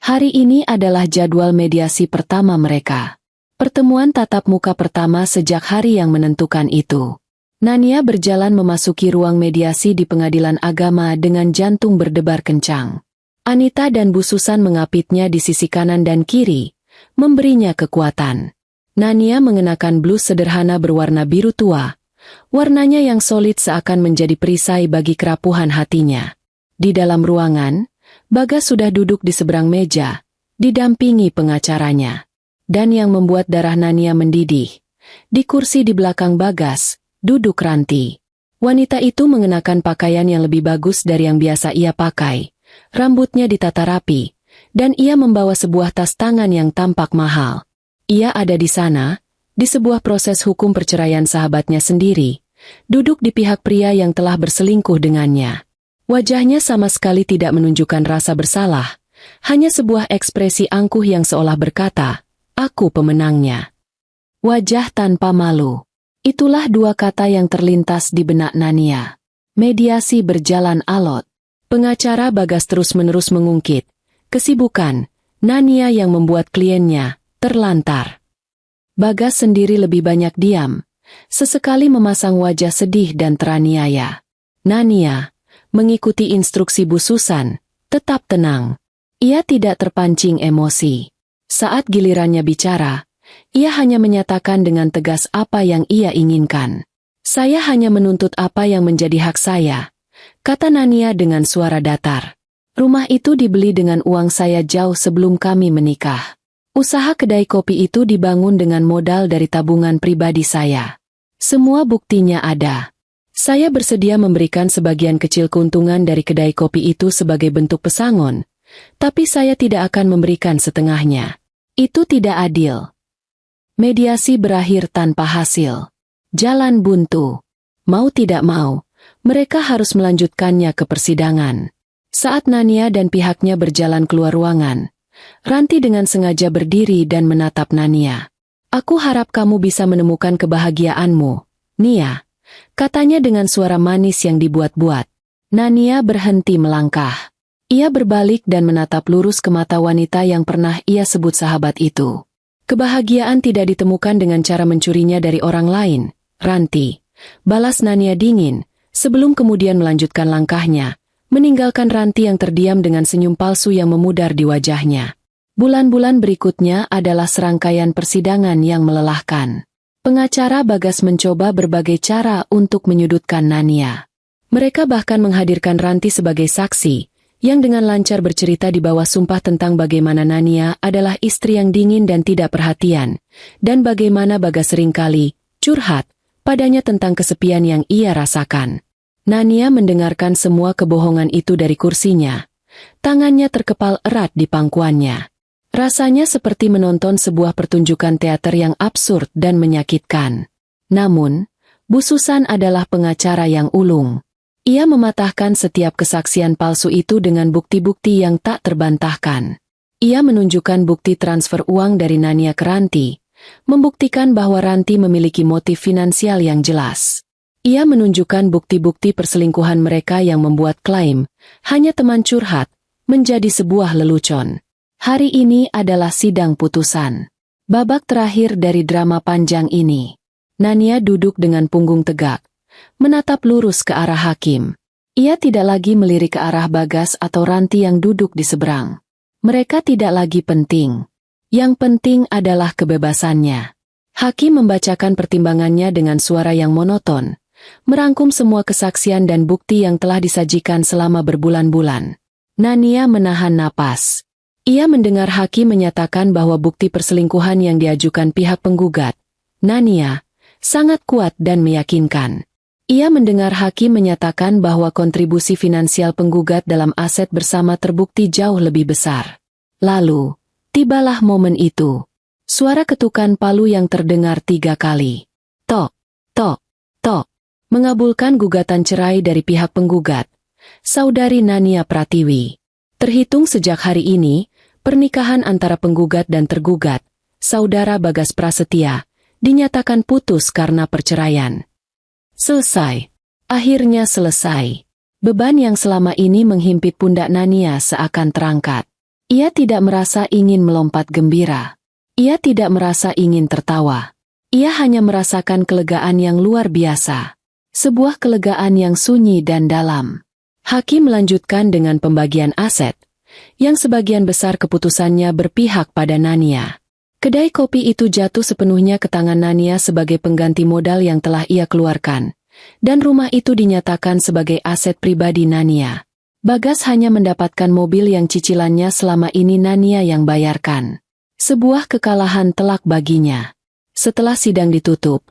Hari ini adalah jadwal mediasi pertama mereka. Pertemuan tatap muka pertama sejak hari yang menentukan itu. Nania berjalan memasuki ruang mediasi di pengadilan agama dengan jantung berdebar kencang. Anita dan Bu Susan mengapitnya di sisi kanan dan kiri, memberinya kekuatan. Nania mengenakan blus sederhana berwarna biru tua. Warnanya yang solid seakan menjadi perisai bagi kerapuhan hatinya. Di dalam ruangan, Bagas sudah duduk di seberang meja, didampingi pengacaranya. Dan yang membuat darah Nania mendidih, di kursi di belakang Bagas, duduk Ranti. Wanita itu mengenakan pakaian yang lebih bagus dari yang biasa ia pakai. Rambutnya ditata rapi, dan ia membawa sebuah tas tangan yang tampak mahal. Ia ada di sana, di sebuah proses hukum perceraian sahabatnya sendiri, duduk di pihak pria yang telah berselingkuh dengannya. Wajahnya sama sekali tidak menunjukkan rasa bersalah, hanya sebuah ekspresi angkuh yang seolah berkata, "Aku pemenangnya." Wajah tanpa malu. Itulah dua kata yang terlintas di benak Nania. Mediasi berjalan alot. Pengacara Bagas terus-menerus mengungkit kesibukan Nania yang membuat kliennya terlantar. Bagas sendiri lebih banyak diam, sesekali memasang wajah sedih dan teraniaya. Nania, mengikuti instruksi Bu Susan, tetap tenang. Ia tidak terpancing emosi. Saat gilirannya bicara, ia hanya menyatakan dengan tegas apa yang ia inginkan. Saya hanya menuntut apa yang menjadi hak saya, kata Nania dengan suara datar. Rumah itu dibeli dengan uang saya jauh sebelum kami menikah. Usaha kedai kopi itu dibangun dengan modal dari tabungan pribadi saya. Semua buktinya ada. Saya bersedia memberikan sebagian kecil keuntungan dari kedai kopi itu sebagai bentuk pesangon, tapi saya tidak akan memberikan setengahnya. Itu tidak adil. Mediasi berakhir tanpa hasil. Jalan buntu. Mau tidak mau, mereka harus melanjutkannya ke persidangan. Saat Nania dan pihaknya berjalan keluar ruangan, Ranti dengan sengaja berdiri dan menatap Nania. Aku harap kamu bisa menemukan kebahagiaanmu, Nia, katanya dengan suara manis yang dibuat-buat. Nania berhenti melangkah. Ia berbalik dan menatap lurus ke mata wanita yang pernah ia sebut sahabat itu. Kebahagiaan tidak ditemukan dengan cara mencurinya dari orang lain, Ranti, balas Nania dingin, sebelum kemudian melanjutkan langkahnya, meninggalkan Ranti yang terdiam dengan senyum palsu yang memudar di wajahnya. Bulan-bulan berikutnya adalah serangkaian persidangan yang melelahkan. Pengacara Bagas mencoba berbagai cara untuk menyudutkan Nania. Mereka bahkan menghadirkan Ranti sebagai saksi, yang dengan lancar bercerita di bawah sumpah tentang bagaimana Nania adalah istri yang dingin dan tidak perhatian, dan bagaimana Bagas seringkali curhat padanya tentang kesepian yang ia rasakan. Nania mendengarkan semua kebohongan itu dari kursinya. Tangannya terkepal erat di pangkuannya. Rasanya seperti menonton sebuah pertunjukan teater yang absurd dan menyakitkan. Namun, Bu Susan adalah pengacara yang ulung. Ia mematahkan setiap kesaksian palsu itu dengan bukti-bukti yang tak terbantahkan. Ia menunjukkan bukti transfer uang dari Nania ke Ranti, membuktikan bahwa Ranti memiliki motif finansial yang jelas. Ia menunjukkan bukti-bukti perselingkuhan mereka yang membuat klaim, hanya teman curhat, menjadi sebuah lelucon. Hari ini adalah sidang putusan. Babak terakhir dari drama panjang ini. Nania duduk dengan punggung tegak, menatap lurus ke arah hakim. Ia tidak lagi melirik ke arah Bagas atau Ranti yang duduk di seberang. Mereka tidak lagi penting. Yang penting adalah kebebasannya. Hakim membacakan pertimbangannya dengan suara yang monoton, merangkum semua kesaksian dan bukti yang telah disajikan selama berbulan-bulan. Nania menahan napas. Ia mendengar hakim menyatakan bahwa bukti perselingkuhan yang diajukan pihak penggugat, Nania, sangat kuat dan meyakinkan. Ia mendengar hakim menyatakan bahwa kontribusi finansial penggugat dalam aset bersama terbukti jauh lebih besar. Lalu, tibalah momen itu. Suara ketukan palu yang terdengar 3 kali. Tok, tok, tok. Mengabulkan gugatan cerai dari pihak penggugat, Saudari Nania Pratiwi. Terhitung sejak hari ini, pernikahan antara penggugat dan tergugat, Saudara Bagas Prasetya, dinyatakan putus karena perceraian. Selesai. Akhirnya selesai. Beban yang selama ini menghimpit pundak Nania seakan terangkat. Ia tidak merasa ingin melompat gembira. Ia tidak merasa ingin tertawa. Ia hanya merasakan kelegaan yang luar biasa. Sebuah kelegaan yang sunyi dan dalam. Hakim melanjutkan dengan pembagian aset, yang sebagian besar keputusannya berpihak pada Nania. Kedai kopi itu jatuh sepenuhnya ke tangan Nania sebagai pengganti modal yang telah ia keluarkan, dan rumah itu dinyatakan sebagai aset pribadi Nania. Bagas hanya mendapatkan mobil yang cicilannya selama ini Nania yang bayarkan. Sebuah kekalahan telak baginya. Setelah sidang ditutup,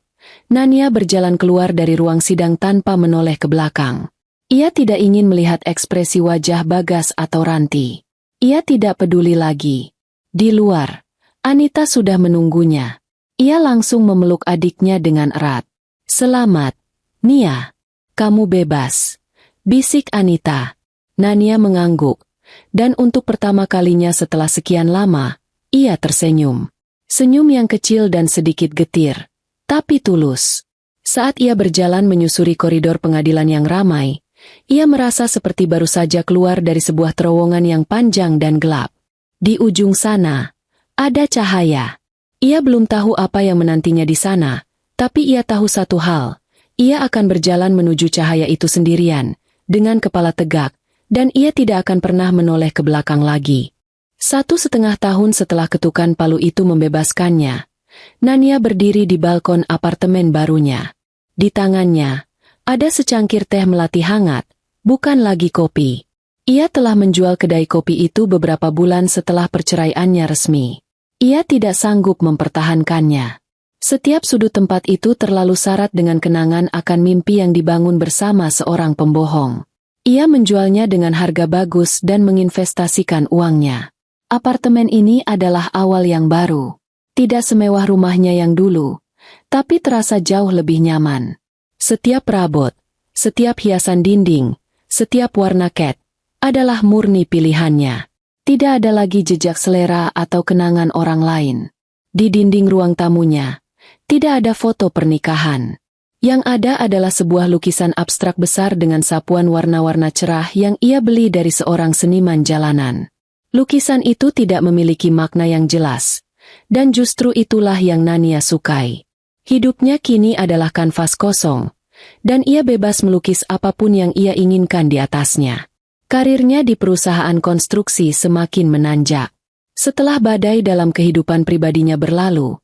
Nania berjalan keluar dari ruang sidang tanpa menoleh ke belakang. Ia tidak ingin melihat ekspresi wajah Bagas atau Ranti. Ia tidak peduli lagi. Di luar, Anita sudah menunggunya. Ia langsung memeluk adiknya dengan erat. Selamat, Nia. Kamu bebas. Bisik Anita. Nania mengangguk. Dan untuk pertama kalinya setelah sekian lama, ia tersenyum. Senyum yang kecil dan sedikit getir, tapi tulus. Saat ia berjalan menyusuri koridor pengadilan yang ramai, ia merasa seperti baru saja keluar dari sebuah terowongan yang panjang dan gelap. Di ujung sana, ada cahaya. Ia belum tahu apa yang menantinya di sana, tapi ia tahu satu hal, ia akan berjalan menuju cahaya itu sendirian, dengan kepala tegak, dan ia tidak akan pernah menoleh ke belakang lagi. 1,5 tahun setelah ketukan palu itu membebaskannya, Nania berdiri di balkon apartemen barunya. Di tangannya, ada secangkir teh melati hangat, bukan lagi kopi. Ia telah menjual kedai kopi itu beberapa bulan setelah perceraiannya resmi. Ia tidak sanggup mempertahankannya. Setiap sudut tempat itu terlalu syarat dengan kenangan akan mimpi yang dibangun bersama seorang pembohong. Ia menjualnya dengan harga bagus dan menginvestasikan uangnya. Apartemen ini adalah awal yang baru. Tidak semewah rumahnya yang dulu, tapi terasa jauh lebih nyaman. Setiap perabot, setiap hiasan dinding, setiap warna cat, adalah murni pilihannya. Tidak ada lagi jejak selera atau kenangan orang lain. Di dinding ruang tamunya, tidak ada foto pernikahan. Yang ada adalah sebuah lukisan abstrak besar dengan sapuan warna-warna cerah yang ia beli dari seorang seniman jalanan. Lukisan itu tidak memiliki makna yang jelas, dan justru itulah yang Nania sukai. Hidupnya kini adalah kanvas kosong, dan ia bebas melukis apapun yang ia inginkan di atasnya. Karirnya di perusahaan konstruksi semakin menanjak. Setelah badai dalam kehidupan pribadinya berlalu,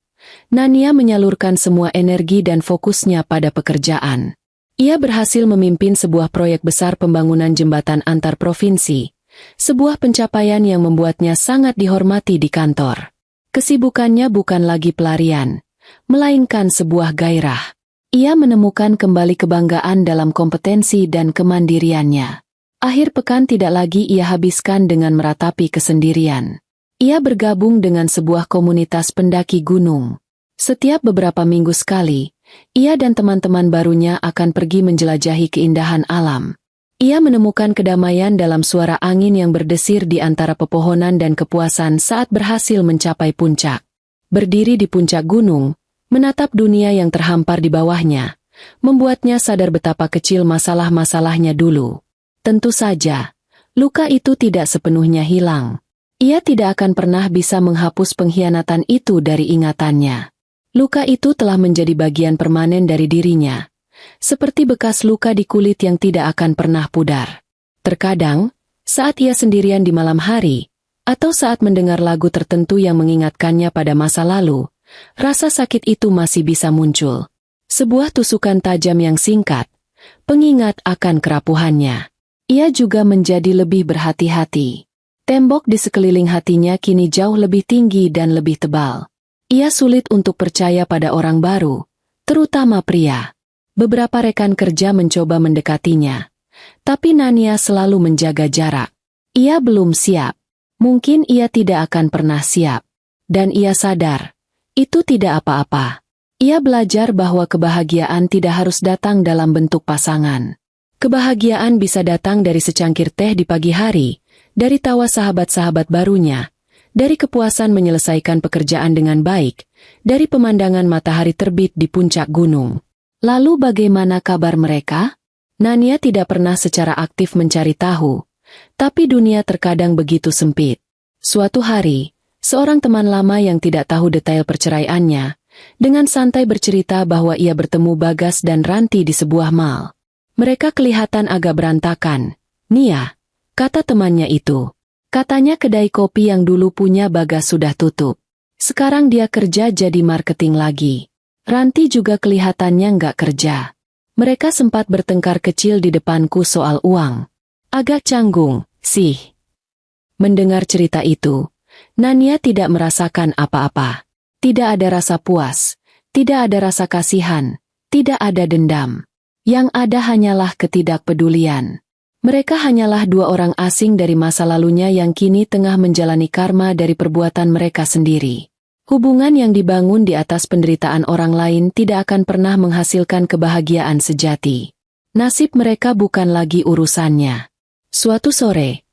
Nania menyalurkan semua energi dan fokusnya pada pekerjaan. Ia berhasil memimpin sebuah proyek besar pembangunan jembatan antar provinsi, sebuah pencapaian yang membuatnya sangat dihormati di kantor. Kesibukannya bukan lagi pelarian, melainkan sebuah gairah. Ia menemukan kembali kebanggaan dalam kompetensi dan kemandiriannya. Akhir pekan tidak lagi ia habiskan dengan meratapi kesendirian. Ia bergabung dengan sebuah komunitas pendaki gunung. Setiap beberapa minggu sekali, ia dan teman-teman barunya akan pergi menjelajahi keindahan alam. Ia menemukan kedamaian dalam suara angin yang berdesir di antara pepohonan dan kepuasan saat berhasil mencapai puncak. Berdiri di puncak gunung, menatap dunia yang terhampar di bawahnya, membuatnya sadar betapa kecil masalah-masalahnya dulu. Tentu saja, luka itu tidak sepenuhnya hilang. Ia tidak akan pernah bisa menghapus pengkhianatan itu dari ingatannya. Luka itu telah menjadi bagian permanen dari dirinya, seperti bekas luka di kulit yang tidak akan pernah pudar. Terkadang, saat ia sendirian di malam hari, atau saat mendengar lagu tertentu yang mengingatkannya pada masa lalu, rasa sakit itu masih bisa muncul. Sebuah tusukan tajam yang singkat, pengingat akan kerapuhannya. Ia juga menjadi lebih berhati-hati. Tembok di sekeliling hatinya kini jauh lebih tinggi dan lebih tebal. Ia sulit untuk percaya pada orang baru, terutama pria. Beberapa rekan kerja mencoba mendekatinya, tapi Nania selalu menjaga jarak. Ia belum siap. Mungkin ia tidak akan pernah siap. Dan ia sadar, itu tidak apa-apa. Ia belajar bahwa kebahagiaan tidak harus datang dalam bentuk pasangan. Kebahagiaan bisa datang dari secangkir teh di pagi hari, dari tawa sahabat-sahabat barunya, dari kepuasan menyelesaikan pekerjaan dengan baik, dari pemandangan matahari terbit di puncak gunung. Lalu bagaimana kabar mereka? Nania tidak pernah secara aktif mencari tahu, tapi dunia terkadang begitu sempit. Suatu hari, seorang teman lama yang tidak tahu detail perceraiannya, dengan santai bercerita bahwa ia bertemu Bagas dan Ranti di sebuah mall. Mereka kelihatan agak berantakan. "Nia," kata temannya itu. Katanya kedai kopi yang dulu punya Bagas sudah tutup. Sekarang dia kerja jadi marketing lagi. Ranti juga kelihatannya nggak kerja. Mereka sempat bertengkar kecil di depanku soal uang. Agak canggung, sih. Mendengar cerita itu, Nania tidak merasakan apa-apa. Tidak ada rasa puas, tidak ada rasa kasihan, tidak ada dendam. Yang ada hanyalah ketidakpedulian. Mereka hanyalah dua orang asing dari masa lalunya yang kini tengah menjalani karma dari perbuatan mereka sendiri. Hubungan yang dibangun di atas penderitaan orang lain tidak akan pernah menghasilkan kebahagiaan sejati. Nasib mereka bukan lagi urusannya. Suatu sore,